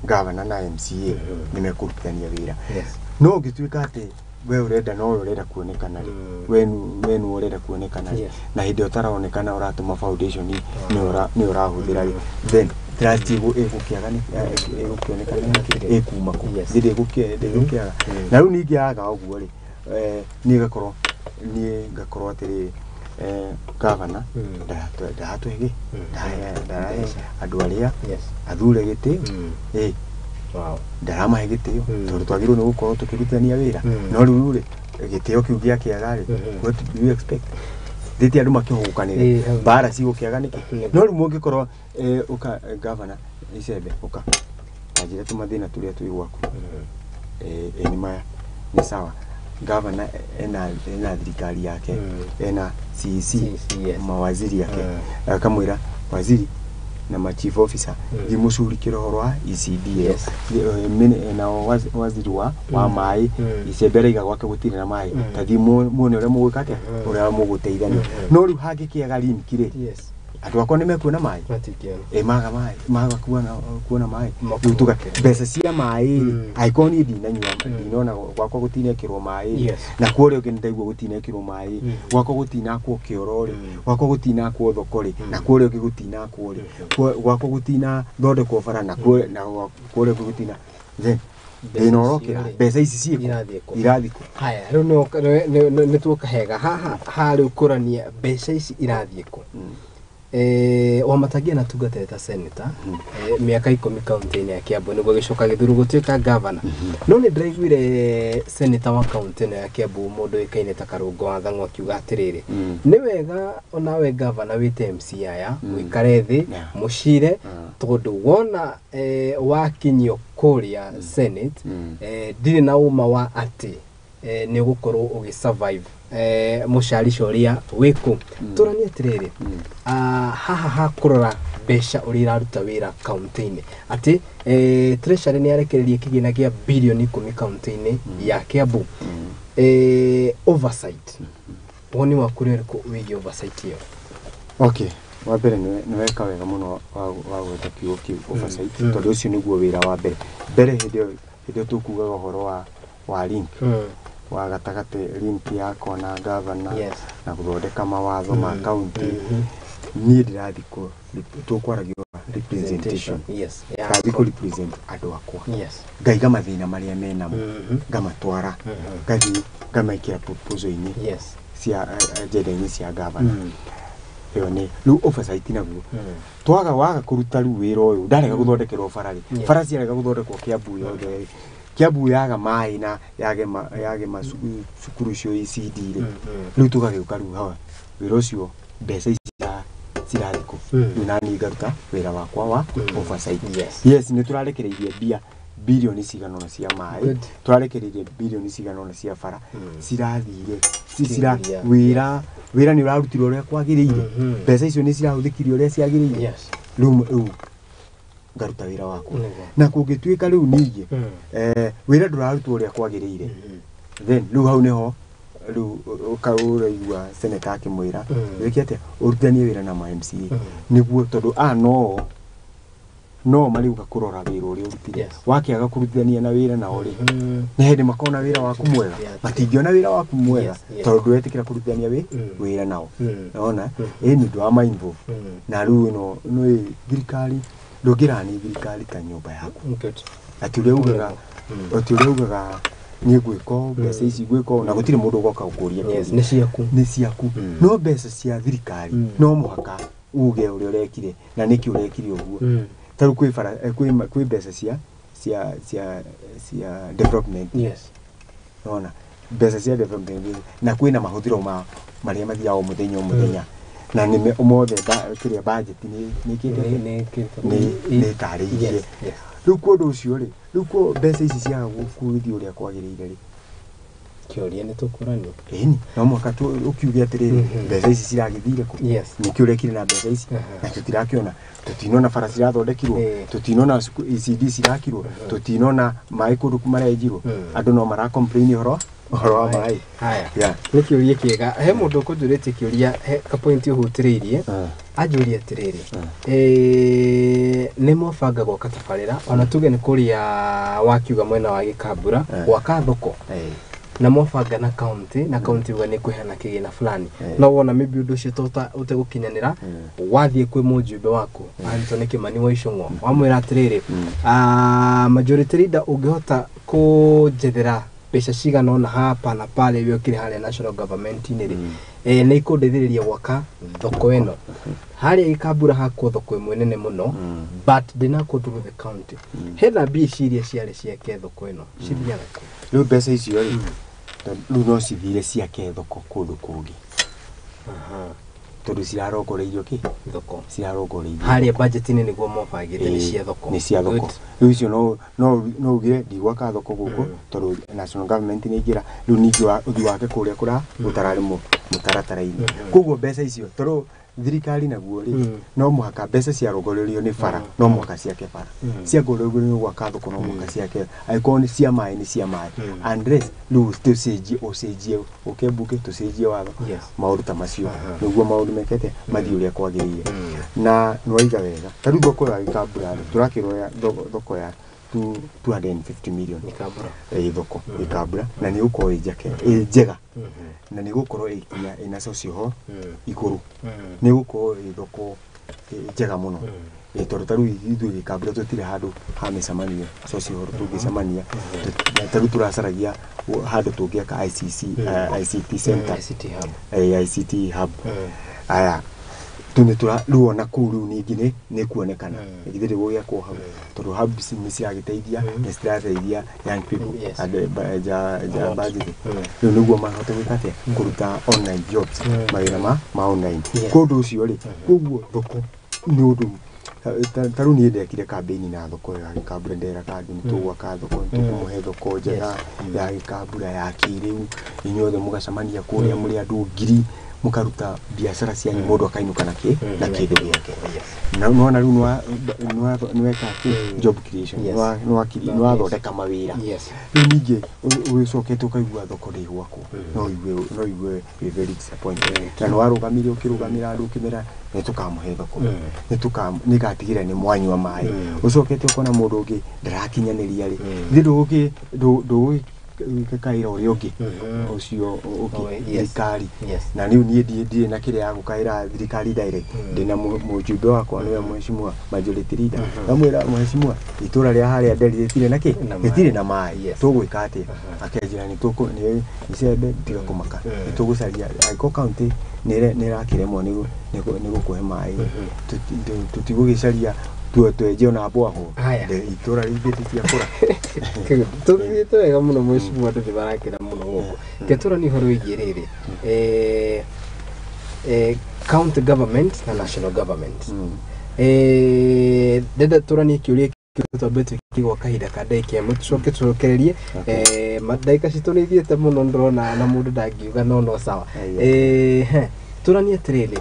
governor na MCA nĩ mekũrutithania wĩra no ũngĩtuĩka atĩ we ũrenda no ũrenda kuonekana rĩ we nĩ ũrenda kuonekana na hĩndĩ ũtaraonekana ũratũma foundation nĩ ũrahũthĩra rĩ then trust ĩgũkĩaga ĩgũkĩonekana ĩkuma kũ ndĩgũkĩaga na rĩu ningĩ yaga ũguo rĩ niĩ ngakorwo atĩrĩ governor ndaratwege ndarahe andũ arĩa athure gĩtĩ ndaramahe gĩtĩo tondũ twagĩrĩirwo nĩ gũkorwo tũkĩrutithania wĩra no rĩu rĩ gĩtĩo kĩu gĩakĩaga rĩ what do you expect ndĩti andũ makĩhũkanĩre mbara cigũkĩaga nĩkĩ no rĩu mũngĩkorwo governor icembe ũka anjĩra tũmathĩna tũrĩa twĩ gwaku nĩ maya nĩ sawa governor ena thirikari yake ena CEC mawaziri yake akamwĩra waziri na ma chief officer thimucurikĩra ũhoro wa ECD na waziri wa maĩ icembe iga gwake gũtirĩ na maĩ ta thimuone ũrĩa mũgwĩka atĩa ũrĩa mũgũteithania no rĩu hangĩkĩaga link rĩ andũ akwa nĩ mekuona maĩ maga kuona maĩ rĩu tuga mbeca cia maĩ aikoni ndinona gwakwa gũtinekĩrwo maĩ na kũrĩa ũngĩ nĩndaigua gũtinekĩrwo maĩ gwakwa gũtinakwo kĩoro rĩ gwakwa gũtinakwo thoko rĩ na kũrĩa ũngĩ gũtinakwo rĩ gwakwa gũtinathondekwo bara na kũrĩa ũngĩ gũtina thĩna ũrokĩra mbeca ici irathiĩ kũ haya rĩu nĩ tuoka hega haha rĩu kũrania mbeca ici irathiĩ kũ Wamatangi anatungatĩra ta senator mĩaka 10 kaunti-inĩ ya Kiambu nĩguo gĩcoka gĩthurwo gũtuĩka governor no nĩ ndĩraiguire senator wa kaunti-inĩ ya Kiambu mũndũ ũĩkaine ta Karũngo wa Thang'ũ akiuga atĩrĩrĩ nĩ wega onawe governor wĩte MC aya mũikare thĩ mũcire tondũ wona wakinyio kũrĩa senate ndirĩ na ũma wa atĩ nĩ gũkorwo ũgĩsurvive mũcarico ũrĩa wĩkũ tũrania atĩrĩrĩ haha kũrora mbeca ũrĩa iraruta wĩra kaunti-inĩ atĩ treasury nĩ yarekereria kĩgĩna gĩa bilioni 10 kaunti-inĩ ya Kiambu oversight woni waku nĩ ũrĩkũ wĩgiĩ oversight ĩyo Okay, wa mbere nĩ weka wega mũno wa gwetha kiugo kĩu oversight tondũ ũcio nĩguo wĩra wa mbere hĩndĩ tũkugaga ũhoro wa link wa gatagatĩ link yakwa na governor na gũthondeka mawatho ma county niĩ ndĩrathiĩ tũkwaragia representation ngathiĩ kũ represent andũ akwa ngaiga mathĩna marĩa menamo ngamatwara ngathiĩ ngamaikĩra proposal-inĩ cia agenda-inĩ cia governor ĩyo nĩ rĩu oversight naguo waga kũruta rĩu wĩra ũyũ ndarega gũthondekerwo bara ciarega gũthondekwo Kiambu yothe Kiambu yaga maĩ na yage macukuru cio ECD-rĩ rĩu tũgagĩũka rĩu hawa wĩra ũcio mbeca cirathikũ rĩu nani ngaruta wĩra wakwa wa oversight yes nĩ tũrarekereirie mbia bilioni cigana ũna cia maĩ tũrarekereirie bilioni cigana ũna cia bara cirathire wĩra nĩ ũrarutirwo ũrĩa kwagĩrĩire mbeca icio nĩ cirahũthĩkire ũrĩa ciagĩrĩire rĩu ngaruta wĩra wakwa na kũngĩtuĩka rĩu ningĩ wĩra ndũrarutwo ũrĩa kwagĩrĩire then rĩu hau nĩho rĩu ũkaigua seneta akĩmwĩra wĩke atĩa ũrutithanie wĩra na ma-MCA nĩguo tondũ no marĩuka kũrora wĩra ũrĩa ũrutire wakĩaga kũrutithania na wĩra nao rĩ nĩ hĩndĩ makona wĩra waku mwega matingĩona wĩra waku mwega tondũ ndwetĩkĩra kũrutithania wĩra nao naona nĩ ũndũ wa ma-involve na rĩu ĩno thirikari ndũngĩrani thirikari ta nyũmba yaku atĩ ũrĩa ugaga niĩ gwĩka mbeca ici gwĩka na gũtirĩ mũndũ ũgoka gũkũria nĩ ciaku no mbeca cia thirikari no mũhaka uge ũrĩa ũrekire na nĩkĩ ũrekire ũguo tarĩu kwĩ mbeca cia development nona mbeca cia development na kwĩna mahũthĩro marĩa mathiaga o mũthenya na nĩ mothe kĩrĩa budget nĩ tarĩirie rĩu kũndũ ũcio rĩ rĩu mbeca ici ciaga gũkuithio ũrĩa kwagĩrĩire rĩ kĩũria nĩ tũkũranio ĩni no mwaka ũkiuge atĩrĩrĩ mbeca ici ciragĩthire kũ nĩkĩ ũrekire na mbeca ici na tũtirakĩona tũtinona bara cirathondekirwo tũtinona ECD cirakirwo tũtinona maĩ kũndũ marenjirwo andũ no maracomplain ũhoro wa maĩ haya nĩ kĩũria kĩega he mũndũ ũkũnjũrĩtie kĩũria ka point ũhutĩrĩirie anjũria atĩrĩrĩ nĩ mũbangagwo katabarĩra ona tuge nĩ kũrĩa wakiuga mwena wa Gĩkambura gwaka thoko na mũbanga na county uga nĩ kũheana kĩgĩna fulani no wona maybe ũndũ ũcio ũtegũkinyanĩra wathiĩ kwĩ mũjumbe waku Anthony Kimani wa Icũng'wa wamwĩra atĩrĩrĩ majority leader ũngĩhota kũnjethera mbeca cigana ũna hapa na pale wĩokire harĩa national government-inĩ rĩ nĩ ikũndeithĩrĩria gwaka thoko ĩno harĩa Gĩkambura hakwo thoko ĩmwe nene mũno but ndinakwo through the county hena mbia iria ciarĩ ciake thoko ĩno cithiaga rĩu mbeca icio rĩ rĩu no cithire ciake thoko kũndũ kũngĩ tondũ cirarongoreirio thoko cirarongoreirio harĩa budget-inĩ nĩguo mobagĩrĩra nĩ cia thoko rĩu icio no ugire ndigwaka thoko gũkũ tondũ national government nĩ ingĩra rĩu ningĩ ũthi wake kũrĩa gũtararĩ mũtaratara-inĩ koguo mbeca icio tondũ thirikari naguo rĩ no mũhaka mbeca ciarongoreirio nĩ bara no mũhaka ciake bara ciarongoreirio nĩ gwaka thoko no mũhaka ciake angĩkorwo nĩ cia maĩ nĩ cia maĩ unless rĩu ũcenjie ũkembuke tũcenjie watho maũndũ ta macio nĩguo maũndũ mekete mathiĩ ũrĩa kwagĩrĩire na nĩwaiga wega tarĩu thoko ya Gĩkambura tũrakĩrwo thoko ya 250 million thoko Gĩkambura na nĩ gũkorwo njega na nĩ gũkorwo ĩna social hall igũrũ nĩ gũkorwo thoko njega mũno tondũ tarĩu ithuĩ Gĩkambura tũtirĩ handũ ha mĩcemanio social hall tũngĩcemania tarĩu tũracaragia handũ tũngĩaka ICT center ICT hub aya ruona kũu rĩu ningĩ nĩ kuonekana githĩrĩ gũgĩakwo hau tondũ hubs nĩ ciragĩteithia nĩ cirateithia young people budget rĩu nĩguo mahote gwĩka atĩa kũruta online jobs mawĩra ma online kũndũ ũcio rĩ koguo thoko nĩ ũndũ tarĩu niĩ ndekire campaign na thoko ya Gĩkambura ndera kandi nĩ tũgwaka thoko nĩ tũkũmũhe thoko njega ya Gĩkambura ya kĩrĩu inyuothe mũgacemania kũrĩa mũrĩ andũ ngiri mukaruta biashara cianyu mundu akainuka na kindu giake na nona riu nweka job creation nwa thondeka mawira riu ningi ucokete ukaigua thoko ri gwaku no igue very disappointed na nwarugamire ukirugamira andu ukimera nitukamuhe thoko nigatigira ni mwanywa mai ucokete ukona mundu ungi ndarakinyaniria ri ndu kaira uri ungi ucio thirikari na niu nie ndie na kire ya gukaira thirikari direct ndina mujumbe wakwa niwe mheshimiwa majority leader amwira mheshimiwa itura ria haria nderi ritire naki ritire na mai tugwika ati akenjira ni tuku ni icembe tiga kumaka tugucaria aiko county nirakiremwo ni gukuhe mai tutigugicaria tuenje ona bwaho itura rithiti cia kura tuthite wega muno mheshimiwa ndu barakira muno guku ketura ni horo igiriri county government na national government deda turani kiuria twambetu kigwa kahinda ka ndai kia mucoke tucokererie madaika citunithiete muno ndrona na mundu ndangiuga no sawa turani atiriri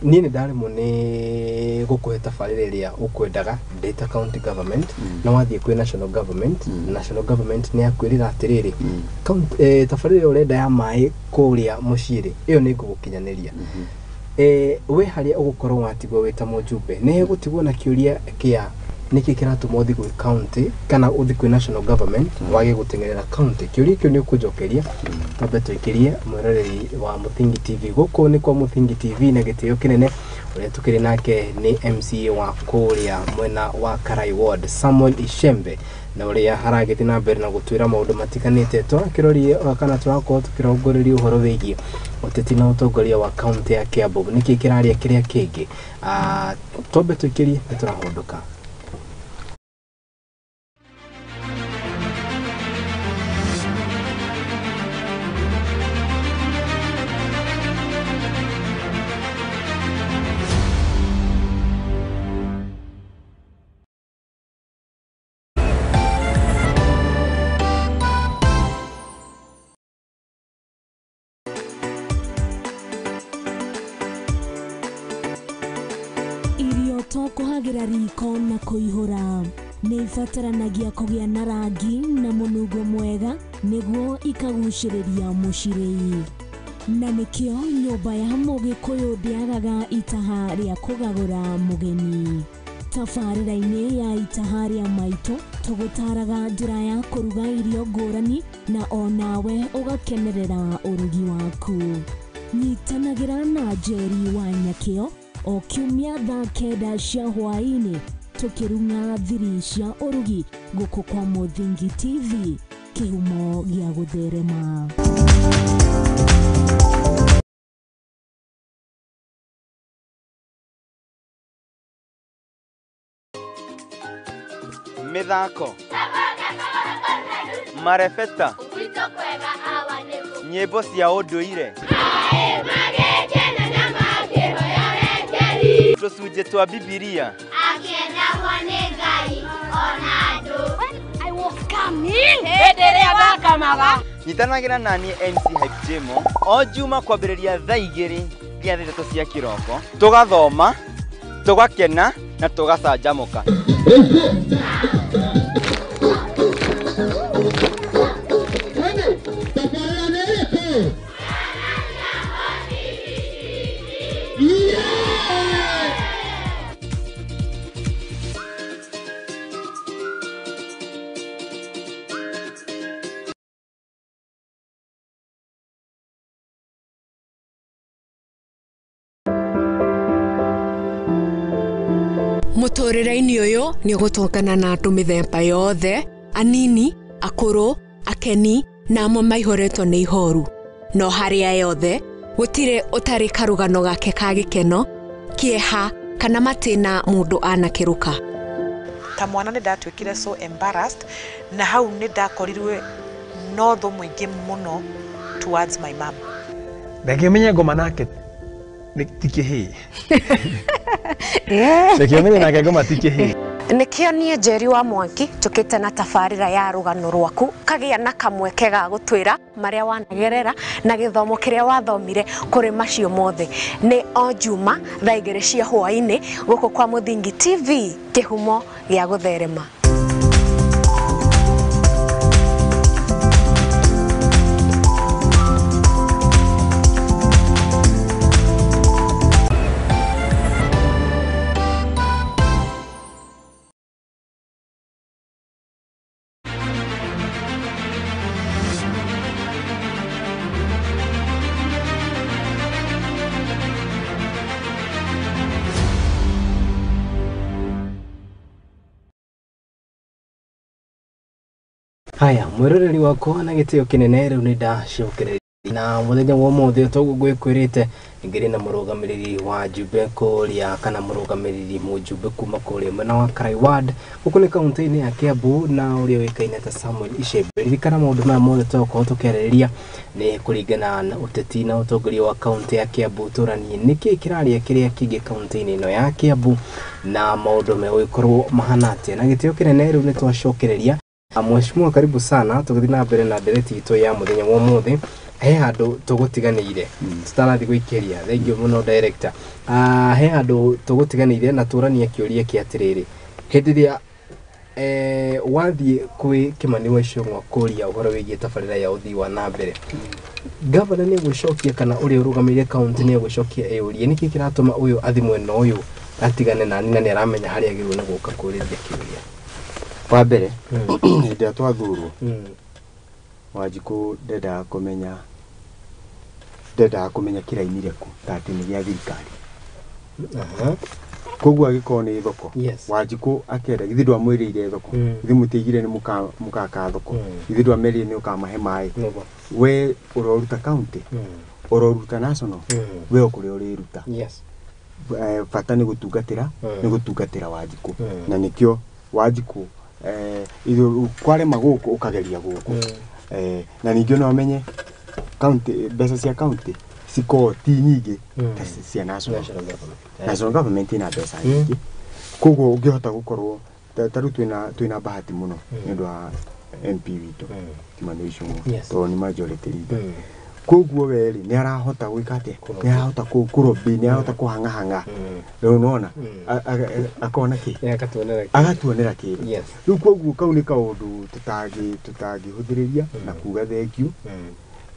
ni ndari mune gukuhe tabarire iria ukwendaga data county government na wathie kwi national government ni akwirira atiriri tabarire urenda ya mai kuria muciri iyo ni gugukinyaniria we haria ugukorwo watigwo wita mujumbe ni gutigwo na kiuria kia niki kiratuma uthi kwi county kana uthi kwi national government wage gutengerera county kiuria kio ni ukujokeria tabe tuikirie mweroreri wa Muthingi TV guko ni kwa Muthingi TV na gitio kinene uria tukiri nake ni MCA wa kuria mwena wa Karai Ward Samuel Ishembe na uria haragiti na mbere na gutwira maundu matikanite twakirorie kana twako tukirongoriria uhoro wigie uteti na utongoria wa county ya Kiambu niki kiraria kiria kingi tobe tuikirie turahondoka kuhagira riko na kuihura ni ibataranagia kugia na rangi na munugo mwega niguo ikaguciriria mucirei na nikio nyumba ya Mugikuyu ndiagaga itaha ria kugagura mugeni tabarira-ini ya itaha ria maitu tugutaraga njira ya kuruga irio ngurani na onawe ugakenerera urugi waku nyitanagira na Jerry wa Nyakio o kiumia thaa kenda cia hwaini tukirunga thiri cia urugi guku kwa Muthingi TV kihumo gia gutherema mithako marefeta nyimbo cia unduire tucunjĩ twa Bibilia akiendagwo nĩ Ngai ona andũ. I was coming hĩndĩ ĩrĩa ndakamaga. Nyitanagĩra naniĩ MC Hype Jemo o Juma kwambĩrĩria thaa 2 nginya thaa 3 cia kĩroko tugathoma tugakena na tugacanjamũka. Mutorera-ini uyu ni gutongana na andu mithemba yothe anini akuru akeni na amwe maihoretwo ni ihoru no haria yothe gutire utari karugano gake ka gikeno kieha kana matina mundu anakiruka ta mwana ni ndatwikire so embarrassed na hau ni ndakorirwe no tho mwingi muno towards my mom ndakimenya ngoma nake tikihi Ndakimenya nake ngoma tikihi Nikio nie Njeri wa Mwangi tukite na tabarira ya rugano rwaku kagia na kamweke ga gutwira maria wanagerera na githomo kiria wathomire kuri macio mothe ni o Juma thaa 2 cia hwaini guku kwa Muthingi TV kihumo gia gutherema. Haya, mwiroreri wakwa na gitio kinene riu ni ndacokereria na muthenya wa mothe tugugwikwirite ngiri na murugamiriri wa Jumbe kuria kana murugamiriri mujumbe kuma kuria mwena wa Karai Ward guku ni kaunti-ini ya Kiambu na uria wikaine ta Samuel Icembe. Ririkana maundu maya mothe tugukorwo tukiarĩrĩria ni kuringana na uteti na utongoria wa kaunti ya Kiambu turanie niki kiraria kiria kingi kaunti-ini ino ya Kiambu na maundu megwikorwo mahana atia na gitio kinene riu ni twacokereria. Mheshimiwa, karibu sana. Tugithi na mbere na ndereti itu ya muthenya wa mothe he handu tugutiganiire tutarathi guikeria thengiu muno director. He handu tugutiganiire na turania kiuria ki atiriri hindi ria wathie kwi Kimani wa Icũng'wa kuria uhoro wigie tabarira ya uthii wa na mbere, governor ni gwicokia kana uria urugamire county ni gwicokia eyurie niki kiratuma uyu athi mwena uyu atigane na nina ni aramenya haria agirwo ni guka kuriria kiuria. Wa mbere ndio twathurwo Wanjiku ndenda kumenya kiraini reku tati ni gya thirikari. Koguo agikorwo ni thoko Wanjiku akenda githi ndwamwirire thoko githi mutigire ni mukaka thoko githi ndwamerire ni ukamahe mai we uroruta county uroruta national we ukuri uriruta bata ni gutungatira Wanjiku na nikio Wanjiku ithu kware maguku ukageria guku na ningĩ no amenye county mbeca cia county siko ti nyingi ta cia national government ina mbeca nyingi koguo ungihota gukorwo taru twina bahati muno ni ndu wa MP witu Kimani Icũng'wa to ni majority leader. Koguo weri ni arahota gwikate ni arahota kurobi ni arahota kuhanga riu nona akona ki agatuonera ki riu koguo kau ni kaundu tutangihuthiria na kuga thank you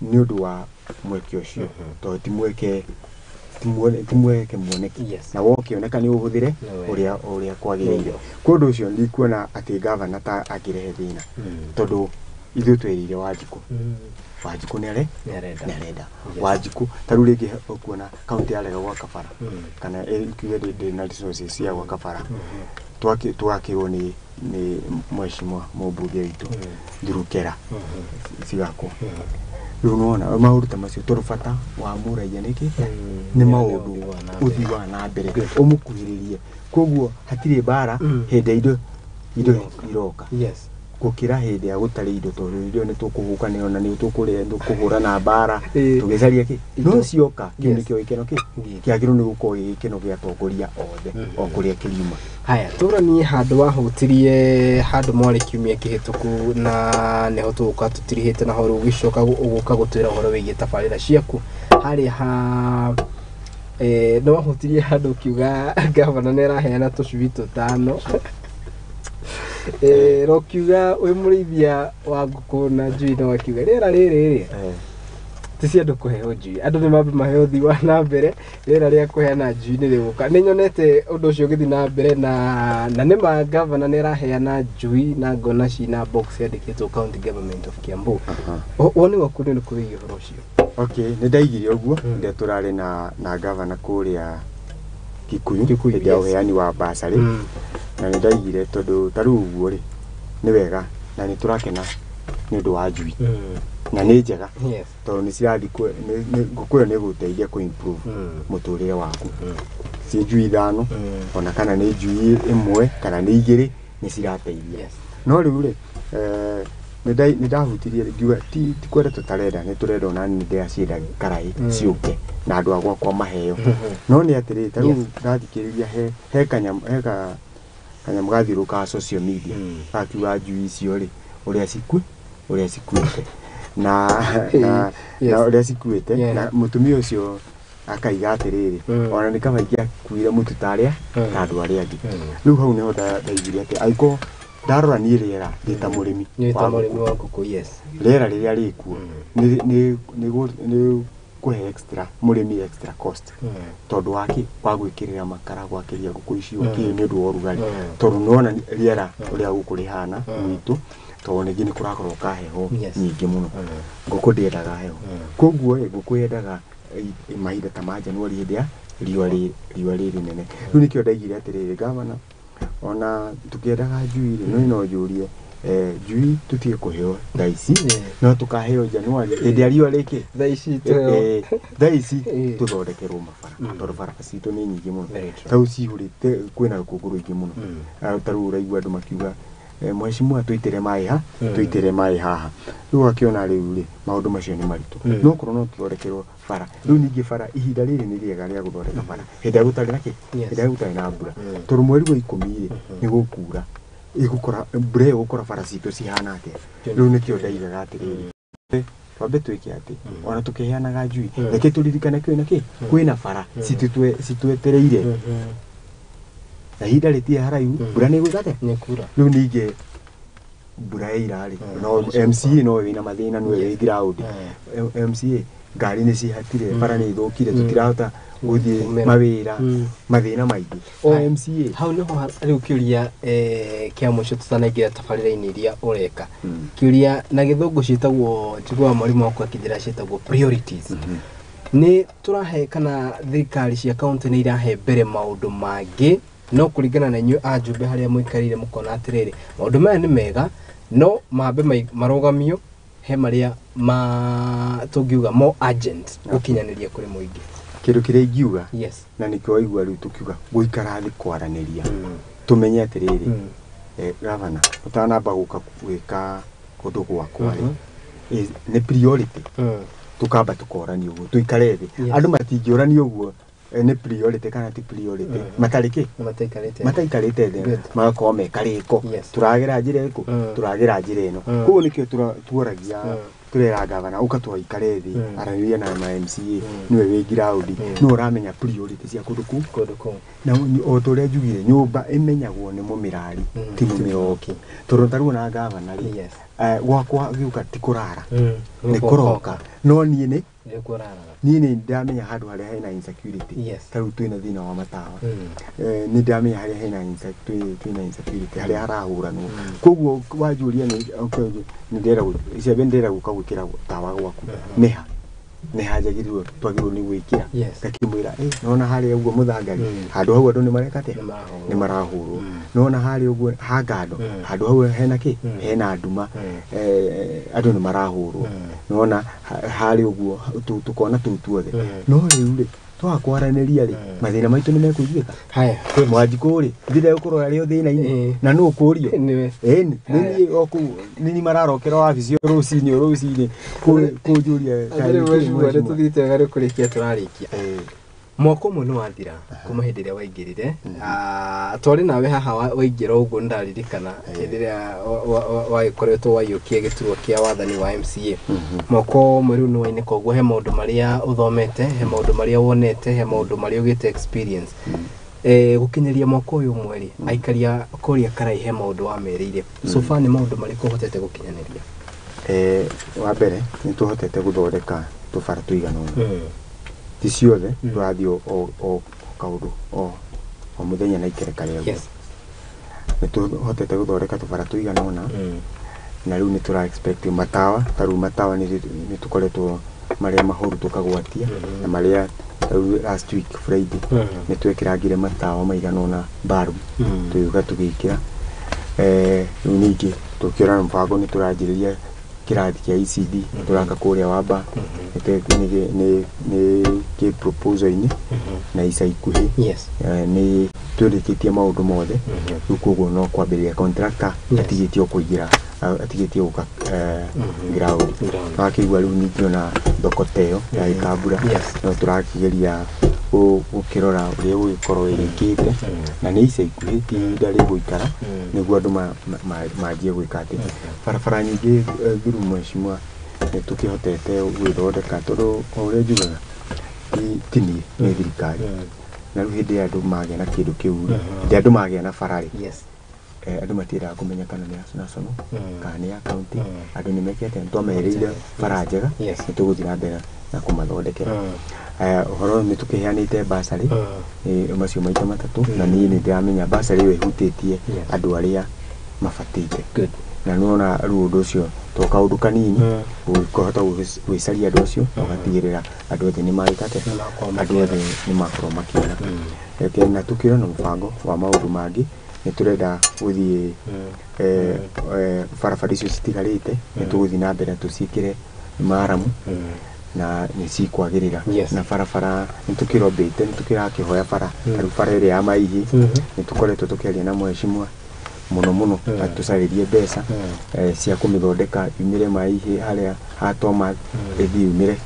ni undu wa mweke ucio to timweke muoneki na wokioneka ni uhuthire uria kwagirire kundu ucio ndikuona ati governor ta akirehe thina tondu ithu twirire Wanjiku ni arenda Wanjiku taru ringi ukuona county yarega gwa kabara kana ikiwe de na resources cia gwa kabara twakirwo ni mheshimiwa mubunge witu Ndurukera Sigako. Riu nona maundu ta macio turubata wa muraia niki ni maundu uthi wa na mbere umukuhiririe koguo hatire bara hende indo iroka gukira hindi ya gutari indo tondu irio ni tukuhuka ni ona ni tukure tukuhura na bara tugicaria ki no cioka kiu nikio ikeno ki kiagiru ni guko ikeno gia tongoria othe o kuria kiriuma. Haya, turani handu wahutirie handu mwari kiumia kihituku na neho tuka tutirihite na horo ugicoka uguka gutwira horo wigie tabarira ciaku hari ha no wahutirie handu kiuga governor ni araheana tucui tutano rokiuga we murithia wa nguku na njui no akiuga rera riri tisi andu kuheo njui andu ni mambe maheo thi wa na mbere rera ria kuheana njui ni riguka ni nyonete undu ucio githi na mbere na ni ma governor ni araheana njui na ngona cina box yandikitwo county government of Kiambu woni waku ni kuwigia horo ucio. Okay, ni ndaigire uguo ndio turari na governor kuria Kikuyu ndio uheani wa basari na ni ndaigire tondu taru uguo ri ni wega na ni turakena ni undu wa njui na ni njega tondu ni cirathi ngukuyo ni guteithia ku improve muturire waku si njui ithano ona kana ni njui imwe kana ni igiri ni cirateithia no riu ri ni ndahutirie ngiuga ti kwenda tutarenda ni turenda ona ni ndiacienda Karai ciuke na andu agwa kwa maheo no ni atiri taru ndathikiriria he kanya mugathiruka social media akiuga njui icio ri uria cikuite na uria cikuite na mutumia ucio akaiga atiriri ona ni kama ikia kuire mutu taria andu aria angi riu hau niho ndaigire ati aiko ndarora ni riera ndita murimi wa nguku riera riria rikuo ni kuhe extra murimi extra cost tondu waki kwa gwikirira makara gwakiria nguku icio ki ni ndu orugari tondu nona riera uria gukurihana gwitu tondu ningi ni kurakorwo kaheho nyingi muno nguku ndiendaga heho koguo nguku yendaga mahinda ta ma Januari hindia riua riri nene riu nikio ndaigire atiriri gavana ona tukiendaga njui no njurie njui tutige kuheo thaici no tukaheo Januari hindia riua riki thaici tuthondekerwo mabara tondu barabara citu ni nyingi muno tau cihurite kwina rukungu ruingi muno taru uraigua andu makiuga mheshimiwa tuitere mai haha riu akiona riu ri maundu macio ni maritu no korwo no tuthondekerwo bara riu ningi bara ihinda riri ni riega ria guthondeka bara hinda gutari naki hinda gutari na mbura tondu mweri wa 10 ni gukura igukora mbura igukora bara citu cihana atia riu nikio ndaigaga atiriri twambe twike ati ona tukiheanaga njui reke turirikane kwina bara citwetereire na hinda ritie haraihu mbura ni gugate riu ningi mbura irari no MCA no wina mathina no wi ground MCA ngari ni cihatire bara ni thukire tutirahota guthie mawira mathina maingi MCA hau niho riu kiuria kia muco tutanaingira tabarira-ini iria ureka kiuria na githungu citagwo njigua mwarimu wakwa kijira citagwo priorities ni turahe kana thirikari cia county ni irahe mbere maundu mangi no kuringana na inyu ajumbe haria muikarire mukona atiriri maundu maya ni mega no mambe marogamio he maria tungiuga more urgent gukinyaniria kuri muingi kindu kiria ingiuga na nikio igua riu tukiuga guikara thi kwaraniria tumenye atiriri gavana utanamba guka gwika kundu gwakwa ni priority tukamba tukorani uguo tuikare thi andu matingiorani uguo ni priority kana ti priority matariki mataikarite thi magakorwo mekariko turagira njira iku turagira njira ino koguo nikio tuoragia turera gavana ukatwaikare thi arania na MCA niwe wi ground no uramenya priority cia kundu ku na o turia njugire nyumba imenyagwo ni mumirari ti mumiroki tondu taru na gavana ri gwakwa giuka ti kurara ni kuroka no nie ni ndamenya handu haria hena insecurity taru twina thina wa matawa ni ndamenya haria hena insecurity haria harahuranwo koguo wanjuria ni ndera icembe ndera guka gwikira tawa gwaku neha njagirwo twagirwo ni gwikira ngakimwira nona haria uguo muthangari handu hau andu ni marekate ni marahurwo nona haria uguo hangando handu hau hena nduma andu ni marahurwo nona haria uguo tukona tuothe no riu ri twakwaraniria ri mathina maitu ni mekuiguika haya mwanjikuri ndire gukorwo ari thina-ini na no kurio ni oku ni mararokera wabici rucini kunjuria ari tuthite gari kurikia turarikia mwako mwe wathira kuma hindi ria waingirire twari nawe haha waingira uguo ndaririkana hindi ria wagikoretwo waiyukia gituruo kia wathani wa MCA mwako mwe riu ni waineka uguo he maundu maria uthomete he maundu maria wonete he maundu maria ugite experience gukinyeria mwako uyu mweri aikaria kuria karaihe maundu wamerire so far ni maundu mariko hotete gukinyaniria wa mbere ni tuhotete guthondeka tubara tuigano ti ciothe turathi o kaundu o muthenya na ikereka rĩaguo ni tuhotete guthondeka tubara tuigana ona na riu ni tura expect matawa taru matawa ni tukoretwo maria mahuru tukagwatia na maria last week Friday ni twekiragire matawa maigana ona baru tuyuga tugikira riu ningi tukiora mbango ni turanjiriria kirathi kia ECD turaka kuria wamba ni ki proposal ini na isa ikuhi ni turikitie maundu mothe ukugo no kwambiria contractor atigitio kuigira atigitio uka ground akigwa riu ningi ona thoko teo ya ikambura no turakigeria gukirora uria gugikorwo irikite na ni ica ikuhi ti ndari guikara niguo andu manjie gwika ati barabara nyingi thuru mheshimiwa ni tukihotete gwithondeka tondu uria njugaga tini ni thirikari na riu hindi andu magĩa na kindu kiu ndi andu magĩa na barari andu matiraga kumenya kana ni national kana ni county andu ni mekete twamereire bara njega ni tuguthii na mbere na kumathondekera uhoro ni tukiheanite basari macio maita matatu na ni ndiramenya basari iyo ihutitie andu aria mafatite na nona riu undu ucio to kaundu kanini ukihota gwicaria andu acio ugatigirira andu othe ni maikate andu othe ni makorwo makiona na tukira na mubango wa maundu mangi ni turenda guthii barabara icio citigarite ni tuguthii na mbere tuciikire maramu na ni cikwagirira na barabara ni tukirombite ni tukirakihoya bara bara iria ya maihi ni tukoretwo tukiaria na mheshimiwa muno atucaririe mbeca cia kumithondeka yumire maihi haria hatoma ethi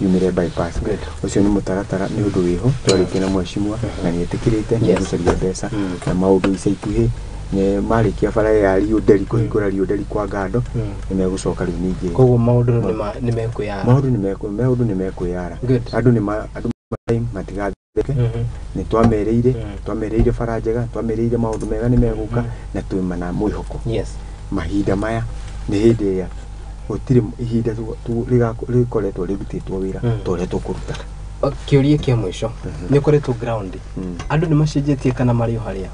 yumire bypass ucio ni mutaratara ni undu wiho twarikie na mheshimiwa na ni etikirite ni gucaria mbeca na maundu ica ikuhi ni marikia bara ya Rio Deli kuhingura Rio Deli kwa Gando ni megucoka riu ningi koguo maundu ni mekuyara maundu ni mekuyara andu matigatheke ni twamereire bara njega twamereire maundu mega ni meguka na twima na mwihoko mahinda maya ni hindi ya gutire ihinda rikoretwo rirutitwo wira tore tukuruta kiuria kia mwisho ni koretwo ground andu ni macenjetie kana mario haria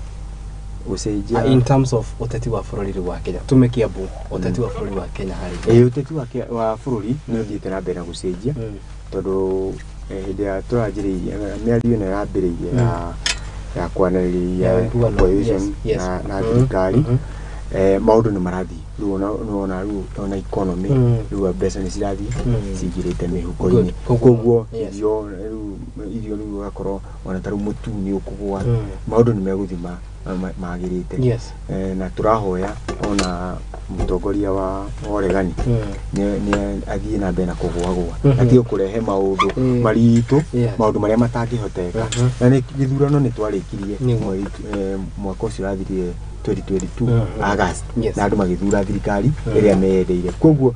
ucenjia in terms of uteti wa bururi wa Kenya tumekia bu uteti wa bururi wa Kenya hari uteti wa bururi ni uthiite na mbere gucenjia tondu hindi ya turanjiriirie miario na yambiriirie ya kwanariria coalition na thirikari maundu ni marathi riu ona economy riu mbeca ni cirathi cingirite mihuko-ini koguo irio riu gakorwo ona taru mutu ni ukugwa maundu ni meguthima magirite na turahoya ona mutongoria wa oregani ni athie na mbere na kugwagwa atie kurehe maundu maritu maundu maria matangihoteka na ni githurano ni twarikirie mwaka ucio rathirire 2022 August na andu magithura thirikari iria meyendeire koguo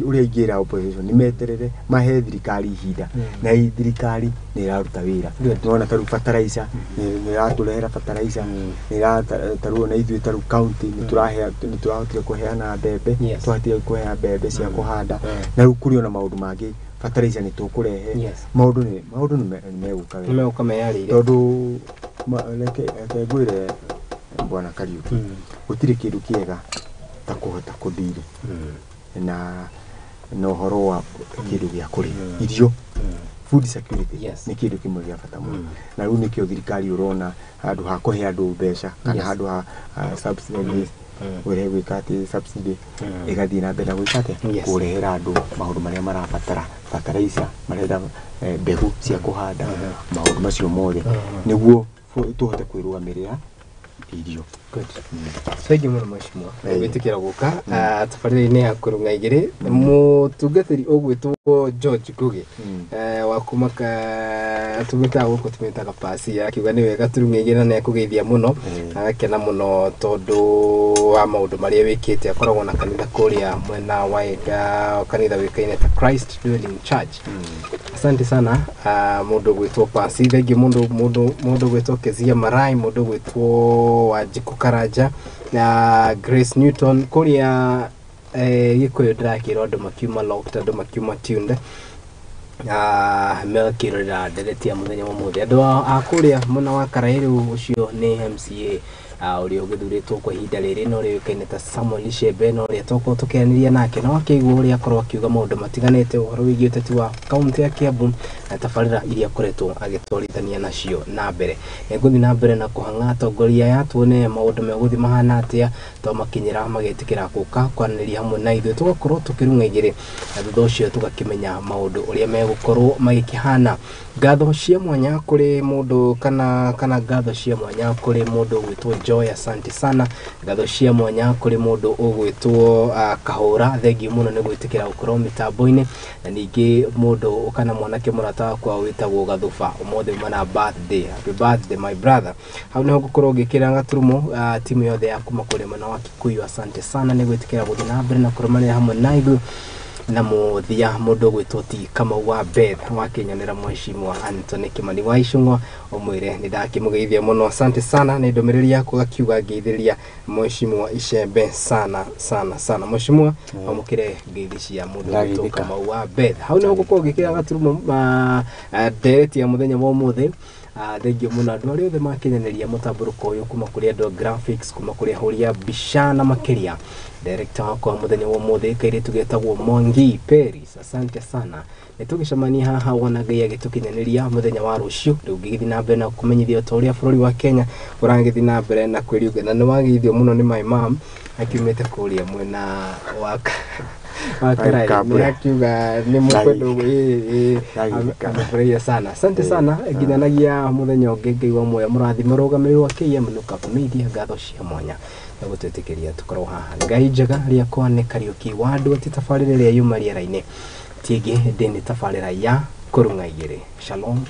uria ingira opposition ni meterere mahe thirikari ihinda na thirikari ni iraruta wira tuona taru fertilizer ni iraturehera fertilizer ni irataru na ithui taru county ni turahotire kuheana mbembe twahotire kuheana mbembe cia kuhanda na riu kuri ona maundu mangi fertilizer ni tukurehe maundu ni meguka meyarire tondu leke ngwire bwana Kariuki gutire kindu kiega ta kuhota kuthire na no horo wa kindu gya kuri irio food security ni kindu kimwe gya bata muno na riu nikio thirikari urona handu ha kuhe andu mbeca kana handu ha subsidy ure gwikati subsidy igathii na mbere gwikate kurehera andu maundu maria marabatara fertilizer marenda mbegu cia kuhanda maundu macio mothe niguo tuhote kwirugamirira irio thangi muno mheshimiwa witikira guka tabarira-ini ya kurunga igiri mutungatiri ugwitwo George Ngugi wa kumaka tumita guko tumitaga pasi akiuga ni wega turunga igiri na kugeithia muno agakena muno tondu wa maundu maria wikite akoragwo na kanitha kuria mwena wa Ega kanitha wikaine ta Christ Dwelling Church asante sana mundu gwitwo pasi thengi mundu gwitwo Kezia Marai mundu gwitwo Wanjiku Karanja na Grace Newton kuria gikuyu ndakira andu makiuma locked andu makiuma tuned mekirira nderetia muthenya wa muthi andu akuria muna wa Karairu ucio ni MCA uri ugithuritwo kwa ihinda riri no ri wikaine ta Samuel Shembe no ri toko tukianiria nake no akigwa uri akorwo akiuga maundu matiganite uhoro wigi uteti wa kaunti ya Kiambu na tabarira iria koretwo agitwarithania nacio na mbere nguthi na mbere na kuhanga atongoria ya tuone maundu meguthi mahana atia to makinyira magetikira guka kwaniriria hamwe na ithuĩ tugakorwo tukirunga igiri thutha ucio tugakimenya maundu uria megukorwo magikihana ngatho cia mwanya kuri mundu kana ngatho cia mwanya kuri mundu gwitwo Joy asante sana ngatho cia mwanya kuri mundu ugwitwo Kahura thengi muno ni gwitikira ukoro mitambo-ini na ningi mundu kana mwanake murata wakwa witagwo Gathuba umothe mana birthday happy birthday my brother hau ni gukorwo ngikira gaturumo timu yothe ya kuma kuri mwana wa Kikuyu asante sana ni gwitikira guthi na mbere na kurumanira hamwe na iguru na muthia mundu gwitoti kama wa Beth wa Kenyanira mheshimiwa Anthony Kimani wa Icung'wa omwire ni ndakimugeithia muno asante sana ni ndomereri yako gakiuga ngeithiriria mheshimiwa Icembe sana mheshimiwa amukire ngeithi cia mundu gwitoti kama wa Beth hau ni gukorwo ngikira gaturumo direct ya muthenya wa umuthi thengi muno andu ari othe makinyaniria mutamburuko uyu kuma kuri andu graphics kuma kuri huria bishana makiria director wako muthenya wa umuthi kaire tugetagwo Mongi Peris asante sana nitugicamania haha wana ngai agitukinyaniria muthenya wa rucio riu ngigithi na mbere na kumenyithia utoria bururi wa Kenya urangithi na mbere na kwiriuga na niwagithio muno ni my mom akiumete kuria mwena waka Wakarai akiuga ni mkwendo amefurahia sana asante sana nginyanagia muthenya ungi wa moya murathime rugamirirwa KM nuka media ngatho cia mwanya na gutwitikiria tukorwo haha ngai njega ria kwane Kariuki wandu atitafarire ria yuma riera-ini tienge ndini tafarira ya kurunga igiri shalom